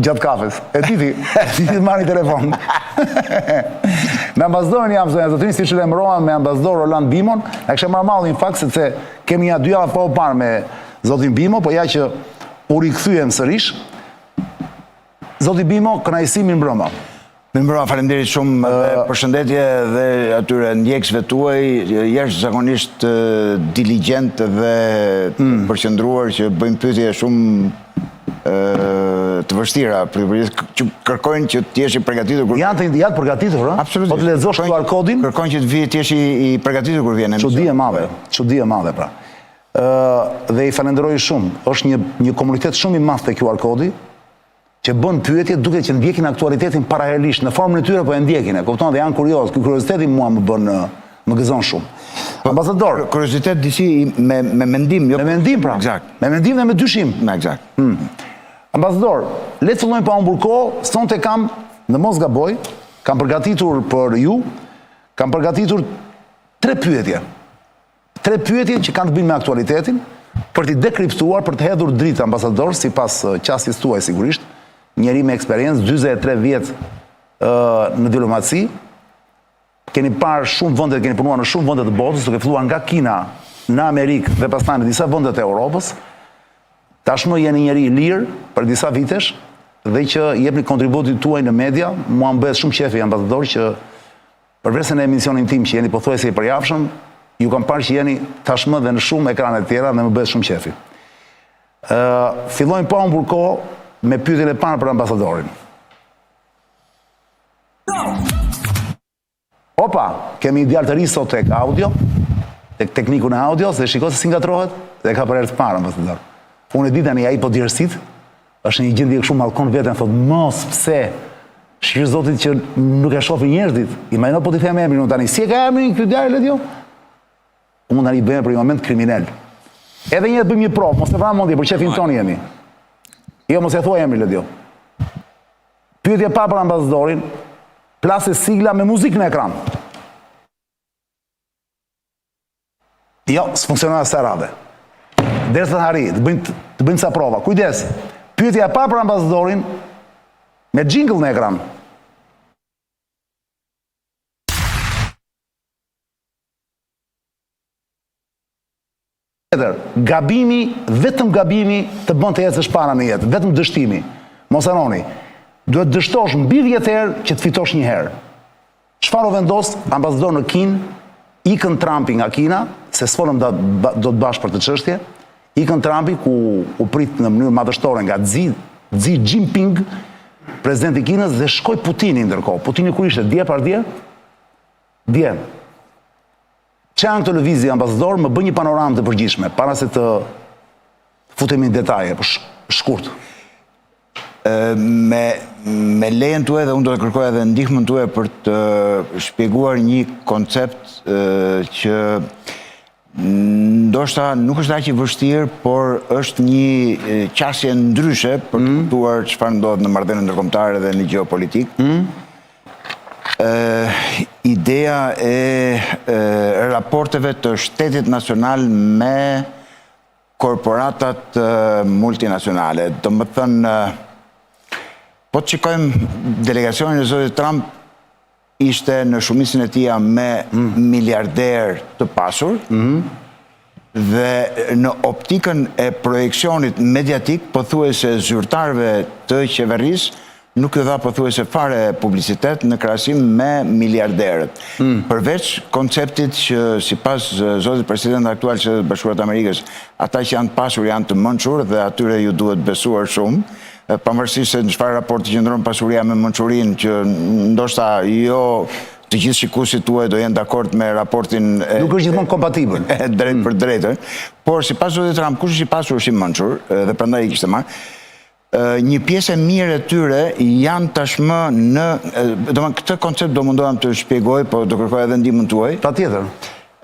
Gjatë kafes. E titi të marri telefon. Me ambasadorin jam, zonja zotrin, si që lemëroa me ambasador Roland Bimon, e kështë marrë malli në fakt, sepse kemi ja 2 javë pa u parë me zotin Bimo, po ja që u rikëthyem sërish. Zoti Bimo, kënaqësimin mbrëma. Mbrëma, faleminderit shumë, përshëndetje dhe atyre ndjekësve tuaj, jashtëzakonisht diligjent dhe përqendruar që bëjmë pyetje shumë të vështira, që kërkojnë që t'jesh i përgatitur. Janë të përgatitur, a? Absolutisht. Po të lexosh QR kodin? Kërkojnë që t'jesh i përgatitur kur vjen emision. Çudi e madhe pra. Dhe i falenderoj shumë. Është një komunitet shumë i madh te QR kodi, që bën pyetje duke që ndjekin aktualitetin pararealisht, në formën e tyre po e ndjekin, e kupton, dhe janë kurioz. Ky kurioziteti mua më gëzon shumë. Ambasador, kuriozitet disi me mendim, jo. Me mendim pra. Eksakt. Me mendim dhe me dyshim. Eksakt. Ambasador, le të fillojmë pa humbur kohë, sonte kam, në mos gaboj, kam përgatitur për ju, kam përgatitur 3 pyetje. 3 pyetje që kanë të bëjnë me aktualitetin, për t'i dekriptuar, për të hedhur dritë ambasador, sipas qasjes tuaj sigurisht, njeri me eksperiencë, 43 vjet në diplomaci, keni parë shumë vende, keni punuar në shumë vende të botës, duke filluar nga Kina në Amerikë dhe pastaj në disa vende të Europës. Tashmë jeni njeri i lirë për disa vitesh dhe që jepni kontributin tuaj në media. Mua më bëhet shumë qefi ambasador që përveç në emisionin tim që jeni pothuajse i përjapshëm, ju kam parë që jeni tashmë dhe në shumë ekrane të tjera dhe më bëhet shumë qefi. Fillojmë pa humbur kohë me pyetjen e parë për ambasadorin. Opa, kemi djalë të ri sot tek audio, tek teknikun e audios, dhe shiko se si ngatrohet, dhe ka për herë të parë ambasador. Unë e di tani ai po dirësit, është një gjendje kështu mallkon veten, thot mos pse. Shqyrë zotit që nuk e shohin njerëzit. Imagjino po t'i them emrin unë tani, si e ka emrin ky djalë Ledio? Unë tani bëhem për një moment kriminal. Edhe një bëjmë një provë, mos e vran mendje për çefin ton jemi. Jo, mos e thuaj emrin Ledio. Pyetje pa për ambasadorin, plasë sigla me muzikë në ekran. Jo, s'funksionon as radhe. Derisa të harri, të bëjmë sa prova. Kujdes. Pyetja pa për ambasadorin me jingle në ekran. Gabimi, vetëm gabimi të bën të ecësh para në jetë, vetëm dështimi. Mos harroni. Duhet dështosh mbi 10 herë që të fitosh një herë. Çfarë u vendos ambasador në Kinë, ikën Trumpi nga Kina, se s'folëm do të bash për të çështje, ikën Trumpi ku u prit në mënyrë madhështore nga Xi Jinping, presidenti i Kinës, dhe shkoi Putini ndërkohë. Putini kur ishte dje par dje? Dje. Çan televizia ambasador më bën një panoramë të përgjithshme para se të futemi në detaje, por shkurt. Me lejen tuaj dhe unë do të kërkoj edhe ndihmën tuaj për të shpjeguar një koncept që ndoshta nuk është aq i vështirë, por është një qasje ndryshe për të kuptuar çfarë ndodh në marrëdhëniet ndërkombëtare dhe në gjeopolitik. Ideja e raporteve të shtetit nacional me korporatat multinacionale. Do të thënë, po të shikojmë delegacionin e zotit Trump, ishte në shumicën e tij me miliarder të pasur, dhe në optikën e projekcionit mediatik, pothuajse zyrtarëve të qeverisë, nuk e dha pothuajse fare publicitet në krahasim me miliarderët. Përveç konceptit që sipas zotit president aktual të Bashkuara të Amerikës, ata që janë të pasur janë të mençur dhe atyre ju duhet besuar shumë, pavarësisht se në çfarë raporti qëndron pasuria me mençurinë, që ndoshta jo të gjithë shikuesit tuaj do jenë dakord me raportin. Nuk është gjithmonë kompatibël. Drejt për drejtë. Por sipas zotit Trump, kush është i pasur është i mençur, dhe prandaj i kishte marrë. Një pjesë e mirë e tyre janë tashmë në... Këtë koncept do mundohem të shpjegoj, po do kërkoj edhe ndihmën tuaj. Patjetër.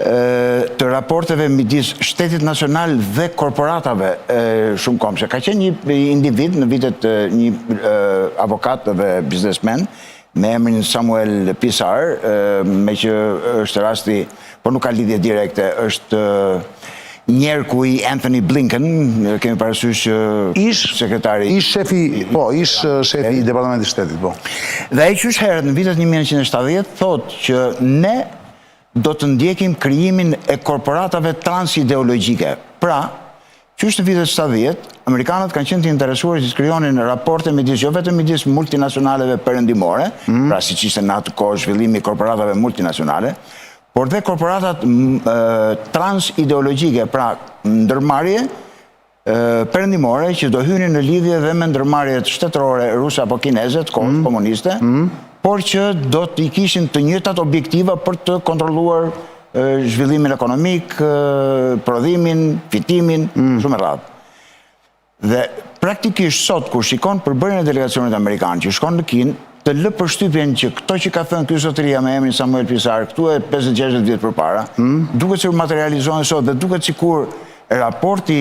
Të raporteve midis shtetit nacional dhe korporatave shumëkohëse. Ka qenë një individ në vitet, një avokat dhe biznesmen, me emrin Samuel Pisar, me që është rasti, por nuk ka lidhje direkte, është njerku i Anthony Blinken, kemi parasysh sekretari... Ish shefi i Departamentit Shtetit, po. Dhe ai qysh herët në vitet 1970 thot që ne do të ndjekim krijimin e korporatave transideologjike. Pra, qysh në vitet 70, Amerikanët kanë qenë të interesuar që të krijonin raporte midis, jo vetëm midis multinacionaleve perëndimore, pra siç ishte në atë kohë zhvillimi i korporatave multinacionale, por dhe korporatat transideologjike, pra ndërmarrje perëndimore që do hynin në lidhje dhe me ndërmarrjet shtetërore ruse apo kineze të kohës komuniste, por që do t'i kishin të njëjtat objektiva për të kontrolluar zhvillimin ekonomik, prodhimin, fitimin, shumë e radhë. Dhe praktikisht sot, kur shikon përbërjen e delegacionit amerikan që shkon në Kinë, të lë përshtypjen që këto që ka thënë ky zotëria me emrin Samuel Pisar, këtu e 50-60 vjet përpara, duket sikur materializohen sot dhe duket sikur raporti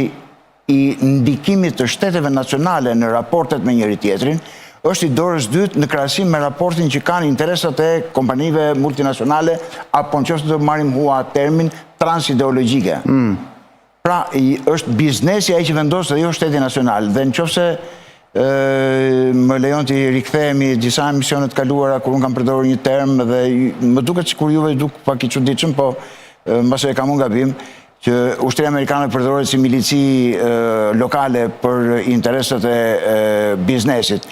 i ndikimit të shteteve nacionale në raportet me njëri tjetrin është i dorës dytë në krahasim me raportin që kanë interesat e kompanive multinacionale apo nëse do marrim hua termin transideologjike. Pra, është biznesi ai që vendos dhe jo shteti nacional. Dhe nëse më lejon të rikthehemi disa emisionet kaluara kur unë kam përdorur një term dhe më duket sikur juve duk pak i çuditshëm, po mbase e kam unë gabim, që ushtria amerikane përdorohet si milici lokale për interesat e biznesit.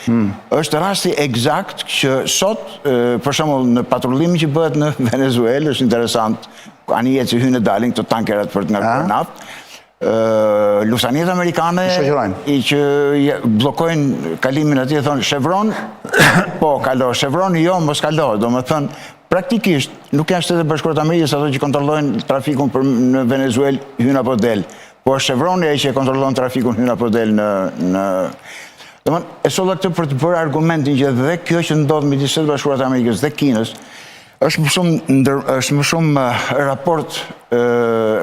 Është rasti eksakt që sot, për shembull në patrullimin që bëhet në Venezuelë, është interesant, anijet që hynë e dalin këto tankerat për të ngarkuar naftë, lusaniet amerikane i që blokojnë kalimin atje, thonë Chevron, po kalo, Chevron jo, mos kalo, do më thënë, praktikisht nuk janë Shtetet Bashkuara të Amerikës ato që kontrollojnë trafikun në Venezuelë hyn apo del, por Chevroni ai që kontrollon trafikun hyn apo del në e solla këtë për të bërë argumentin që dhe kjo që ndodh midis Shtetit Bashkuar të Amerikës dhe Kinës është më shumë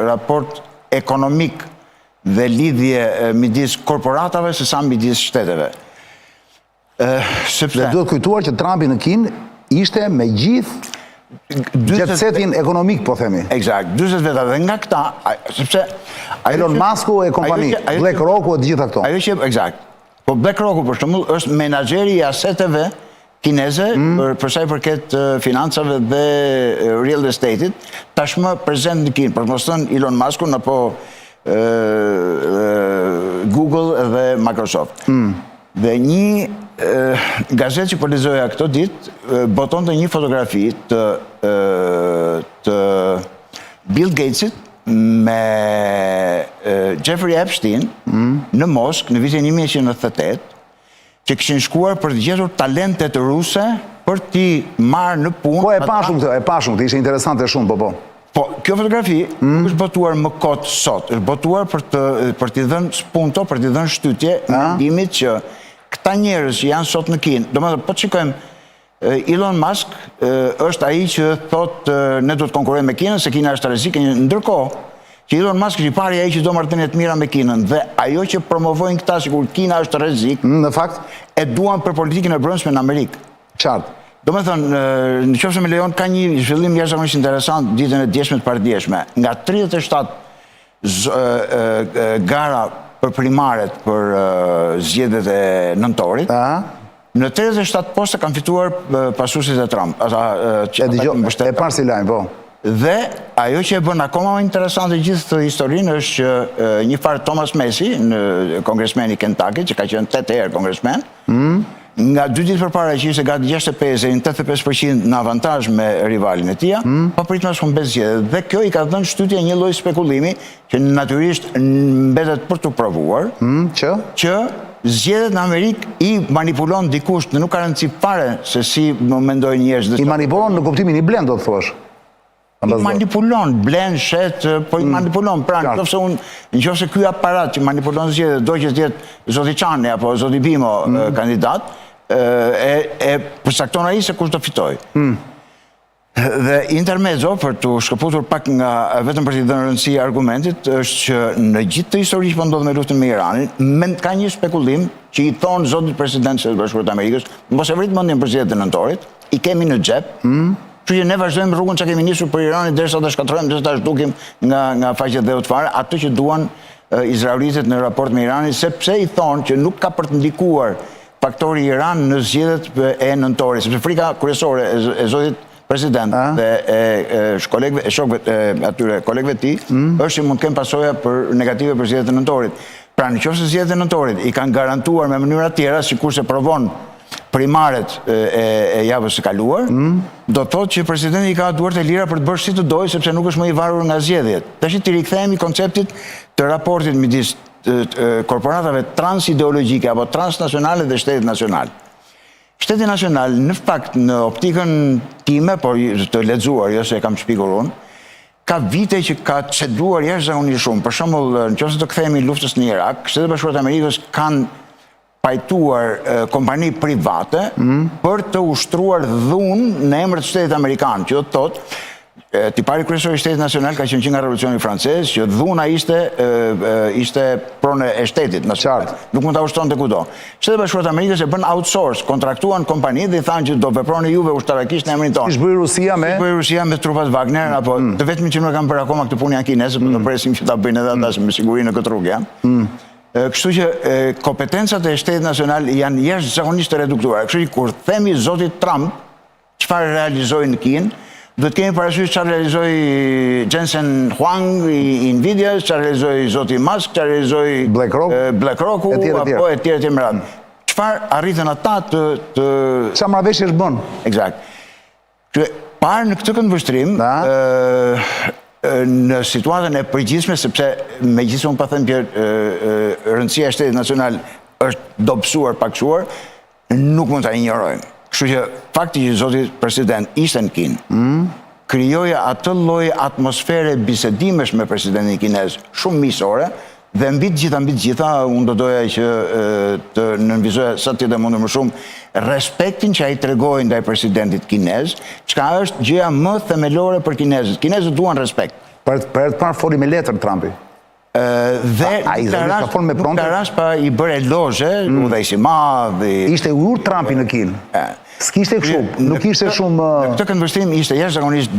raport ekonomik dhe lidhje midis korporatave se sa midis shteteve. Dhe duhet kujtuar që Trumpi në Kinë ishte me gjithë jetsetin ekonomik, po themi. Eksakt, 20 veta dhe nga këta, sepse Elon Musku e kompani, BlackRocku e të gjitha këto. Ajo që, eksakt, po BlackRocku për shembull është menaxheri i aseteve kineze për sa i përket financave dhe real estate-it, tashmë prezent në Kinë, për mos thënë Elon Muskun apo Google dhe Microsoft. Dhe një gazet që po lexoja këto ditë botonte një fotografi të Bill Gatesit me Jeffrey Epstein në Moskë në vitin 1998, që kishin shkuar për të gjetur talentet ruse për t'i marrë në punë. Po e pashum këtë, ishte interesante shumë, po. Po, kjo fotografi nuk është botuar më kot sot, është botuar për t'i dhënë spunto, për t'i dhënë shtytje në ndimit që këta njerëz që janë sot në Kinë, domethënë po të shikojmë, Elon Musk është ai që thotë ne do të konkurrojmë me Kinën se Kina është rrezik, ndërkohë që Elon Musk është i pari ai që do marrëdhënie të mira me Kinën dhe ajo që promovojnë këta sikur Kina është rrezik, në fakt e duan për politikën e brendshme në Amerikë. Qartë. Domethënë, nëse më lejon ka një zhvillim jashtëzakonisht interesant ditën e djeshme të pardjeshme. Nga 37 gara për primaret për zgjedhjet e nëntorit, në 37 poste kanë fituar pasuesit e Trump. E parë si lajm, po. Dhe ajo që e bën akoma më interesante gjithë këtë historinë është që një farë Thomas Massie, kongresmeni i Kentucky, që ka qenë 8 herë kongresmen, nga 2 ditë përpara që ishte gati 85% në avantazh me rivalin e tij, papritmas humbet zgjedhjet. Dhe kjo i ka dhënë shtytje një lloj spekulimi që natyrisht mbetet për të provuar që zgjedhjet në Amerikë i manipulon dikush, dhe nuk ka rëndësi fare se si më mendojnë njerëzit. I manipulon në kuptimin i blend, do të thuash. I manipulon, blen, shet, po i manipulon. Pra, nëse ky aparat që manipulon zgjedhjet do që të jetë zoti Çani apo zoti Bimo kandidat, e përcakton ai se kush do fitoj. Dhe intermezzo, për të shkëputur pak nga vetëm për t'i dhënë rëndësi argumentit, është që në gjithë të histori që po ndodh me luftën me Iranin, ka një spekullim që i thonë zotit president të Shtetit Bashkuar të Amerikës, mos e vrit mendjen për zgjedhjet e nëntorit, i kemi në xhep, Kështu që ne vazhdojmë rrugën që kemi nisur për Iranin derisa ta shkatrojmë, derisa ta zhdukim nga faqet dhe fare atë që duan izraelitët në raport me Iranin, sepse i thonë që nuk ka për të ndikuar faktori Iran në zgjedhjet e nëntorit, sepse frika kryesore e zotit president dhe kolegëve ti është që mund të kemë pasoja për negative për zgjedhjet e nëntorit. Pra në qoftë se zgjedhjet e nëntorit i kanë garantuar me mënyra tjera, sikurse provon primaret e javës së kaluar, do të thotë që presidenti ka duart e lira për të bërë si të dojë, sepse nuk është më i varur nga zgjedhjet. Tash ti rikthehemi konceptit të raportit midis korporatave transideologjike apo transnacionale dhe shtetit nacional. Shteti nacional, në fakt, në optikën time, por të lexuar, jo se e kam shpikur unë, ka vite që ka ceduar jashtëzakonisht shumë. Për shembull, nëse të kthehemi luftës në Irak, Shtetet Bashkuara të Amerikës kanë pajtuar kompani private për të ushtruar dhunë në emër të shtetit amerikan, që do të thotë tipari kryesor i shtetit nacional ka qenë që nga revolucioni francez, që dhuna ishte pronë e shtetit nacional. Nuk mund ta ushtronte kudo. Shtetet Bashkuara të Amerikës e bën outsource, kontraktuan kompani dhe i thanë që do veproni juve ushtarakisht në emrin tonë. Si bëri Rusia me trupat Wagner, apo të vetmin që nuk kanë bërë akoma këtë punë janë kinezë, do presim që ta bëjnë edhe ata me siguri në këtë rrugë, ja. Kështu që kompetencat e shtetit nacional janë jashtëzakonisht të reduktuara. Kështu që kur themi zotit Trump çfarë realizoi në Kinë, do të kemi parasysh çfarë realizoi Jensen Huang i Nvidia, çfarë realizoi zoti Musk, çfarë realizoi BlackRock apo e tjerë me radhë. Çfarë arritën ata të çfarë marrëveshjesh bën? Eksakt. Që parë në këtë këndvështrim, në situatën e përgjithshme, sepse megjithëse unë pa thënë që rëndësia e shtetit nacional është dobësuar, paksuar, nuk mund ta injorojmë. Kështu që fakti që zoti president ishte në Kinë, krijoja atë lloj atmosfere bisedimesh me presidentin kinez shumë miqësore dhe mbi të gjitha unë do doja që të nënvizoja sa të mundur më shumë respektin që ai tregoi ndaj presidentit kinez, çka është gjëja më themelore për kinezët. Kinezët duan respekt. Për të parë foli me letër Trumpi. Dhe në rast pa i bërë elozhe, udhëheqësi i madh. Ishte urt Trumpi në Kinë. S'kishte kështu, nuk ishte shumë... Në këtë këndvështrim ishte jashtëzakonisht,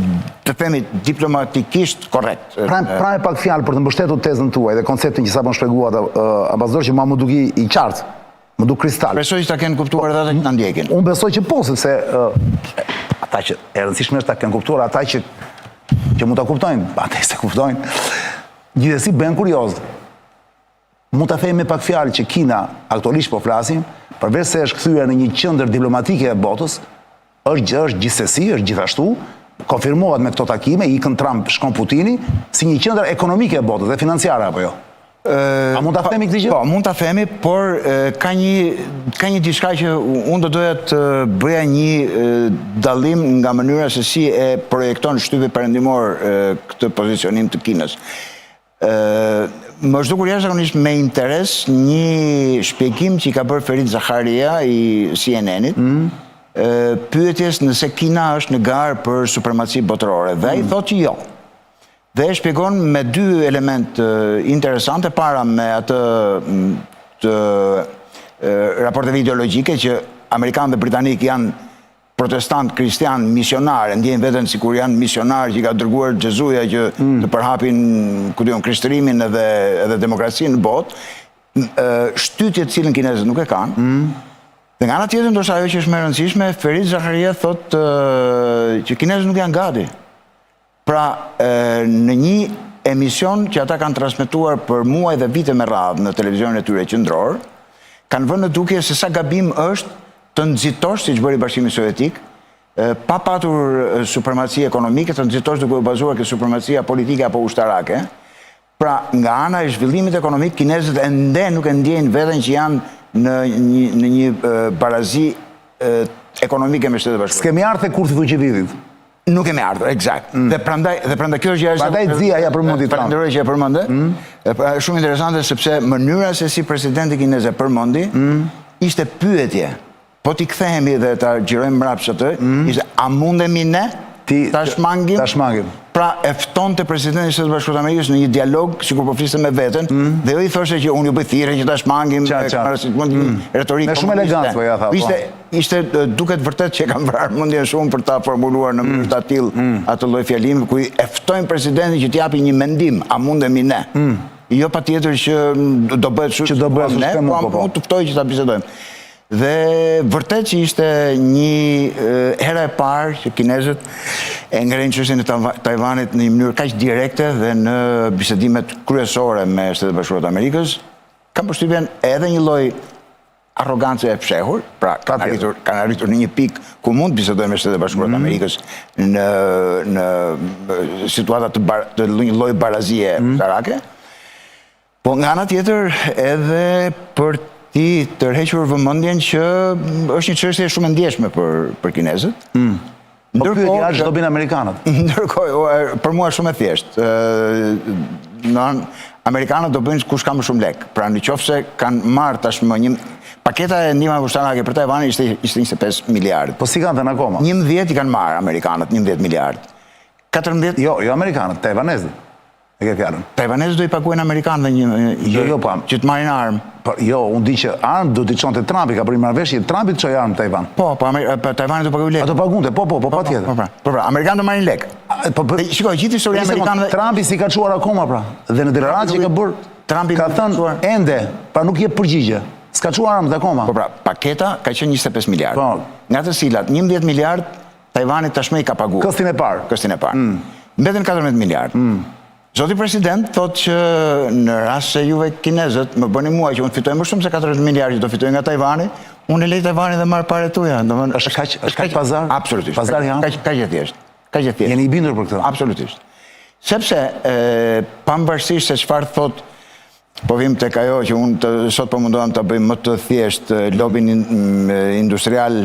të themi, diplomatikisht korrekt. Pra e pak fjalë për të mbështetur tezën tuaj dhe konceptin që sapo shpjeguat ambasador, që më duki i qartë, më duk kristal. Besoj që ta kenë kuptuar edhe ata që na ndjekin. Unë besoj që po, sepse ata që e rëndësishme është ta kenë kuptuar, ata që mund ta kuptojnë, ata se kuptojnë. Gjithsesi bën kurioz. Mund ta themi me pak fjalë që Kina, aktualisht po flasim, përveç se është kthyer në një qendër diplomatike e botës, është gjithsesi, është gjithashtu, konfirmohet me këto takime, ikën Trump, shkon Putini, si një qendër ekonomike e botës dhe financiare apo jo? A mund ta themi këtë gjë? Po, mund ta themi, por ka një diçka që unë do doja të bëja një dallim nga mënyra se si e projekton shtypi perëndimor këtë pozicionim të Kinës. Më është dukur jashtëzakonisht me interes një shpjegim që i ka bërë Ferit Zaharia i CNN-it, pyetjes nëse Kina është në garë për supremaci botërore, dhe ai thotë që jo. Dhe e shpjegon me dy element interesante, para me atë të raporteve ideologjike që Amerikanë dhe Britanik janë protestant, kristian, misionar, ndjejnë veten sikur janë misionar që i ka dërguar Xhezuja që të përhapin krishtërimin edhe demokracinë në botë, shtytje të cilën kinezët nuk e kanë. Dhe nga ana tjetër, ndoshta ajo që është më e rëndësishme, Ferit Zaharia thotë që kinezët nuk janë gati. Pra, në një emision që ata kanë transmetuar për muaj dhe vite me radhë në televizionin e tyre qendror, kanë vënë në dukje se sa gabim është të nxitosh, siç bëri Bashkimi Sovjetik, pa patur supremaci ekonomike, të nxitosh duke u bazuar ke supremacia politike apo ushtarake. Pra, nga ana e zhvillimit ekonomik, kinezët ende nuk e ndjejnë veten që janë në një barazi ekonomike me Shtetet Bashkuara. S'kemi ardhur kur të Vučićevit. Nuk kemi ardhur, eksakt. Dhe prandaj kjo është gjë Prandaj Xia ja përmendi Trump. Falenderoj që e përmendë. Shumë interesante sepse mënyra se si presidenti kinez e përmendi ishte pyetje. Po t'i kthehemi dhe ta gjirojmë mbrapsht atë, ishte a mundemi ne Tashmangin. Pra e ftonte presidenti i Shtetit Bashkuar të Amerikës në një dialog, sikur po fliste me veten, dhe jo i thoshte që unë ju bëj thirrje që Tashmangin retorikë. Me shumë elegancë po ja tha. Ishte duket vërtet që kanë vrarë mendjen shumë për ta formuluar në mënyrë të tillë atë lloj fjalimi ku e ftojnë presidentin që t'japi një mendim, a mundemi ne? Jo patjetër që do bëhet shumë po të ftoj që ta bisedojmë. Dhe vërtet që ishte një hera e parë që kinezët e ngrenë çështjen e Tajvanit në një mënyrë kaq direkte dhe në bisedimet kryesore me Shtetet Bashkuara të Amerikës, kam përshtypjen edhe një lloj arrogancë e fshehur, pra kanë arritur në një pikë ku mund të bisedojmë me Shtetet Bashkuara të Amerikës në situata të një lloj barazie ushtarake, po nga ana tjetër edhe për ti tërhequr vëmendjen që është një çështje shumë e ndjeshme për kinezët. Po pyetja është do bëjnë amerikanët. Ndërkohë, për mua shumë e thjeshtë. Amerikanët do bëjnë kush ka më shumë lek. Pra në qoftë se kanë marrë tashmë një paketa e ndihmave ushtarake për Tajvanin ishte 25 miliardë. Po si kanë dhënë akoma? 11 i kanë marrë amerikanët, 11 miliardë. 14 Jo amerikanët, tajvanezët. E ke fjalën. Tajvanezët do i paguajnë amerikanëve që të marrin armë. Jo, unë di që armë do t'i çonte Trumpi, ka bërë marrëveshje Trumpi të çojë armë Tajvan. Po, Tajvani do pagoj lek. Ato pagunte, po, patjetër. Po, amerikanët do marrin lek. Shikoj, gjithë historia amerikanëve. Trumpi si ka çuar akoma pra. Dhe në deklaratë që ka bërë, Trumpi ka thënë ende, pra nuk jep përgjigje. S'ka çuar armë akoma. Po pra, paketa ka qenë 25 miliardë. Nga të cilat 11 miliardë Tajvani tashmë i ka paguar. Këstin e parë. Mbeten 14 miliardë. Zoti president thot që në rast se juve kinezët më bëni mua që unë fitoj më shumë se 40 miliardë që do fitoj nga Tajvani, unë e lej Tajvani dhe marr parë tuaja. Është kaq pazar? Absolutisht. Pazar janë? Kaq e thjeshtë. Jeni i bindur për këtë? Absolutisht. Sepse pavarësisht se çfarë thot, po vim tek ajo që unë sot po mundohem ta bëj më të thjeshtë lobin industrial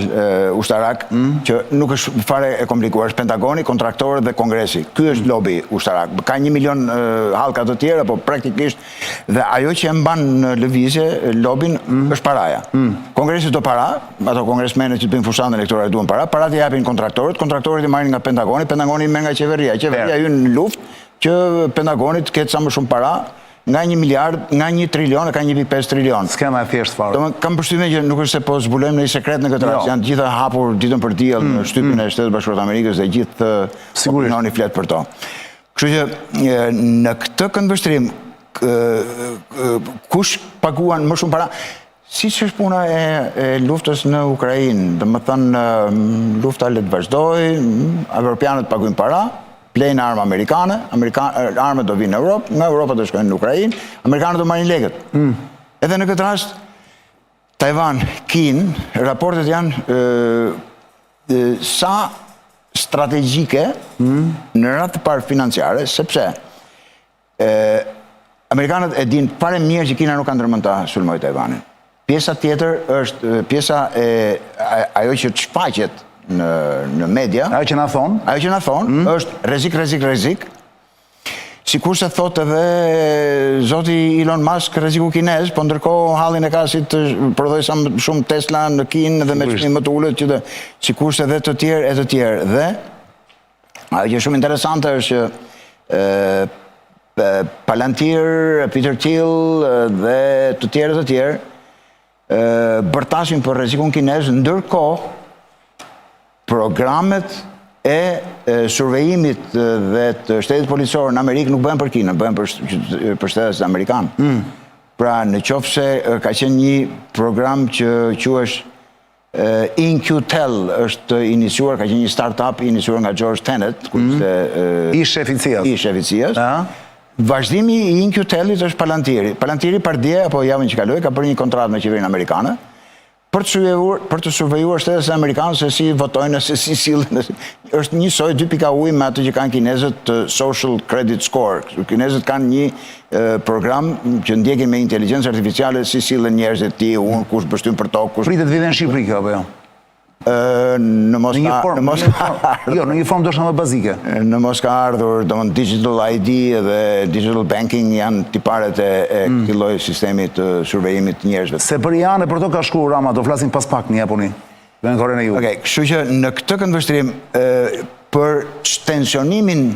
ushtarak, që nuk është fare e komplikuar, është Pentagoni, kontraktorët dhe Kongresi. Ky është lobi ushtarak. Ka 1 milion hallka të tjera, po praktikisht dhe ajo që e mban në lëvizje lobin është paraja. Kongresi do para, ato kongresmenët që bëjnë fushatë elektorale duan para, parat i japin kontraktorët, kontraktorët i marrin nga Pentagoni, Pentagoni i merr nga qeveria. Qeveria hyn në luftë që Pentagonit ketë sa më shumë para, nga 1 miliard, nga 1 trilion e ka 1.5 trilion. Skema e thjeshtë fare. Kam përshtypjen që nuk është se po zbulojmë në një sekret në këtë rast, janë gjitha hapur ditën për diell në shtypin e Shtetit Bashkuar të Amerikës dhe gjithë opinioni flet për to. Kështu që në këtë këndvështrim kush paguan më shumë para, siç është puna e luftës në Ukrainë, domethënë lufta le të vazhdojë, evropianët paguajnë para, plejnë armë amerikane, armët do vinë në Europë, nga Europa do shkojnë në Ukrainë, amerikanët do marrin lekët. Edhe në këtë rast, Tajvan, Kinë, raportet janë sa strategjike në radhë të parë financiare, sepse amerikanët e dinë fare mirë që Kina nuk ka ndërmend ta sulmojë Tajvanin. Pjesa tjetër është pjesa e ajo që shfaqet në media. Ajo që na thonë është rrezik. Sikur se thot edhe zoti Elon Musk rreziku kinez, po ndërkohë hallin e ka si të prodhojë sa më shumë Tesla në Kinë dhe me çmim më të ulët që sikur se edhe të tjerë. Dhe ajo që është shumë interesante është që Palantir, Peter Thiel dhe të tjerë bërtasin për rrezikun kinez, ndërkohë programet e survejimit dhe të shtetit policor në Amerikë nuk bëhen për Kinën, bëhen për shtetet amerikanë. Pra në qoftë se ka qenë një program që quhesh InQtel, është iniciuar, ka qenë një start-up iniciuar nga George Tenet, ish sheficias. Vazhdimi i InQtelit është Palantiri. Palantiri pardje apo javën që kaloi ka bërë një kontratë me qeverinë amerikane për të survejuar shtetet amerikanë se si votojnë, se si sillen. Është njësoj 2.u me atë që kanë kinezët social credit score. Kinezët kanë një program që ndjekin me inteligjencë artificiale si sillen njerëzit, ti, unë, kush bështyn për tokë, kush... Pritet vjen në Shqipëri kjo apo jo? Në një formë do shta më bazike. Në mos ka ardhur, digital ID dhe digital banking janë tiparet e këtij lloji sistemi të survejimit të njerëzve. Se për janë e për to ka shkruar Rama, do flasim pas pak në Japoni. Dhe në Korenë e Jugut. Kështu që në këtë këndvështrim, për tensionimin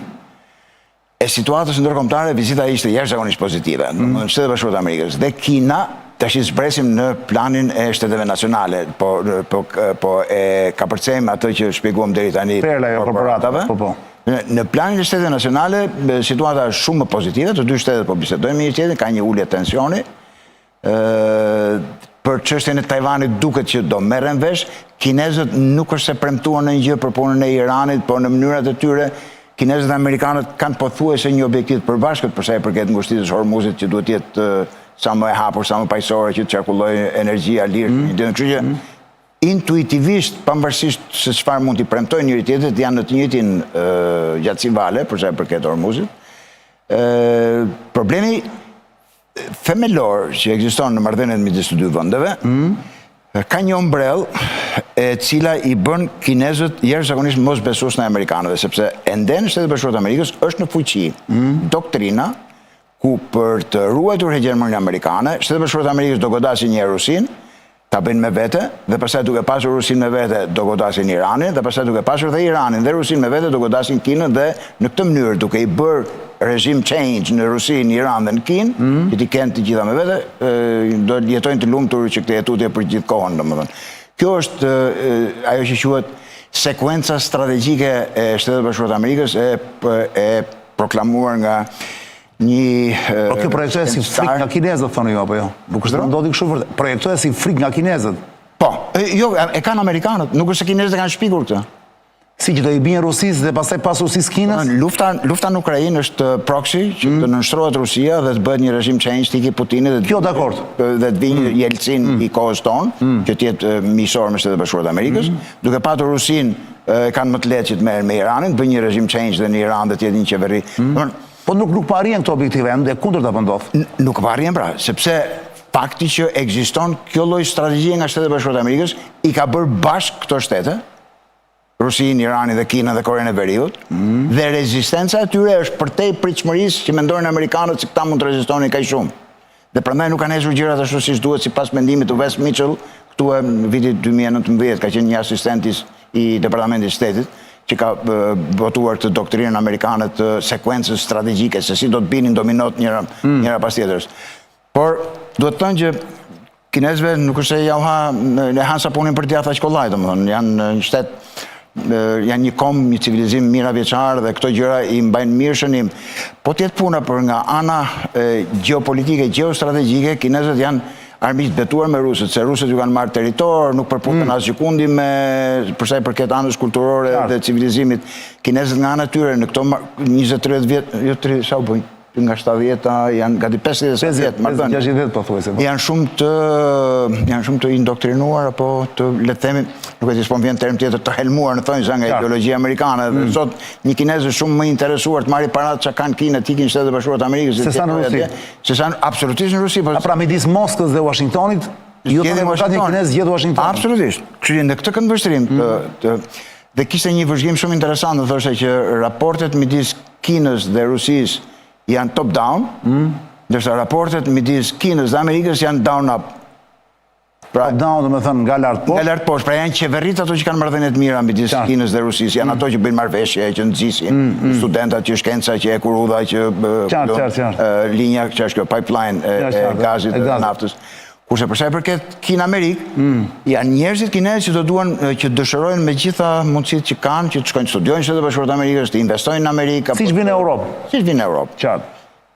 e situatës ndërkombëtare, vizita ishte jashtëzakonisht pozitive në Shtetet Bashkuara të Amerikës dhe Kina tash i zbresim në planin e shteteve nacionale, po e ka përcejmë atë që shpjeguam deri tani korporatave. Në planin e shteteve nacionale, situata është shumë më pozitive, të dy shtetet po bisedojnë me një tjetrin, ka një ulje tensioni. Për çështjen e Tajvanit duket që do merren vesh, kinezët nuk është se premtuan në një gjë për punën e Iranit, por në mënyrat e tyre kinezët dhe amerikanët kanë pothuajse një objektiv të përbashkët për sa i përket ngushtisë së Hormuzit që duhet jetë sa më e hapur, sa më paqësore që të qarkullojë energjia lirë. Kështu që intuitivisht, pavarësisht se çfarë mund t'i premtojnë njëri tjetrit, janë në të njëjtin gjatësi vale për sa i përket Hormuzit. Problemi themelor që ekziston në marrëdhëniet midis të dy vendeve ka një ombrellë e cila i bën kinezët jashtëzakonisht mosbesues në amerikanëve, sepse ende në Shtetet Bashkuara të Amerikës është në fuqi doktrina ku për të ruajtur hegemoninë amerikane, Shtetet Bashkuara të Amerikës do godasin një Rusin, ta bëjnë me vete, dhe pastaj duke pasur Rusin me vete do godasin Iranin, dhe pastaj duke pasur dhe Iranin dhe Rusin me vete do godasin Kinën, dhe në këtë mënyrë duke i bërë regime change në Rusi, në Iran dhe në Kinë, që ti kenë të gjitha me vete, do jetojnë të lumtur që këtë jetutje për gjithë kohën, domethënë. Kjo është ajo që quhet sekuenca strategjike e Shtetet Bashkuara të Amerikës e proklamuar nga një... Po kjo projektohet si frikë nga kinezët, thonë jo, apo jo? Nuk është ndodhi kështu vërtet. Projektohet si frikë nga kinezët. Po, jo, e kanë amerikanët, nuk është se kinezët e kanë shpikur këtë. Si që do i bjen Rusisë dhe pastaj pas Rusisë Kinës? Lufta në Ukrainë është proxy që të nënshtrohet Rusia dhe të bëhet një režim change t'i ki Putinit kjo dakord dhe të vinë Jelcin i kohës tonë që t'jetë miqësor me Shtetet Bashkuara të Amerikës, duke patur Rusinë kanë më të lehtë që të merren me Iranin, bëjnë një režim change dhe në Iran dhe t'jetë një qeveri. Po nuk pa arrihen këto objektive, ende kundërta po ndodh. Nuk pa arrihen pra, sepse fakti që ekziston kjo lloj strategjie nga Shtetet Bashkuara të Amerikës i ka bërë bashkë këto shtete, Rusin, Iranin dhe Kina dhe Korenë e Veriut, dhe rezistenca e tyre është përtej pritshmërisë që mendojnë amerikanët se këta mund të rezistonin kaq shumë. Dhe prandaj nuk kanë ecur gjërat ashtu siç duhet sipas mendimit të Wes Mitchell, këtu në vitin 2019 ka qenë një asistent i Departamentit të Shtetit që ka botuar të doktrinën amerikane të sekuencës strategjike se si do të binin dominot njëra pas tjetrës. Por duhet të thënë që kinezëve nuk është se e hanë sapunin për djathtë aq kollaj, domethënë janë një shtet, janë një kom, një civilizim mira vjeçar dhe këto gjëra i mbajnë mirë shënim. Po t'jetë puna për nga ana geopolitike, geostrategjike, kinezët janë armiq betuar me rusët, se rusët ju kanë marrë territor, nuk përputën as gjikundi me përsa i përket anës kulturore dhe civilizimit. Kinezët nga ana tyre në këto 20-30 vjet, jo 30, sa u bëjnë? Nga 70-ta, janë gati 50-60 50-60 po thuajse. Janë shumë të indoktrinuar apo të, le të themi, nuk e di s'po vjen term tjetër, të helmuar në thonjza nga ideologjia amerikane. Sot një kinez është shumë më interesuar të marrë paratë që kanë Kinë, të ikin Shtetet Bashkuara të Amerikës, se sa në Rusi. Se sa absolutisht në Rusi. Pra midis Moskës dhe Washingtonit, ju të demokratë një kinez gjithë Washington. Absolutisht. Kështu në këtë këndvështrim dhe kishte një vëzhgim shumë interesant, dhe thoshte që raportet midis Kinës dhe Rusisë janë top-down, ndërsa raportet midis Kinës dhe Amerikës janë down-up. Top-down, do me thënë, nga lartë poshtë? Nga lartë poshtë, pra janë qeverit ato që kanë marrëdhëniet mira midis Kinës dhe Rusisë, janë ato që bëjnë marrëveshje, që nxisin studentat, që shkenca, që e kurudha, që linja, që është kjo pipeline e gazit dhe naftës. Kurse përsa i përket Kinë-Amerikë, janë njerëzit kinezë që do duan që dëshërojnë me gjitha mundësit që kanë, që të shkojnë të studiojnë Shtetet Bashkuara të Amerikës, të investojnë në Amerikë. Siç vinë në Europë. Siç vinë në Europë. Qartë.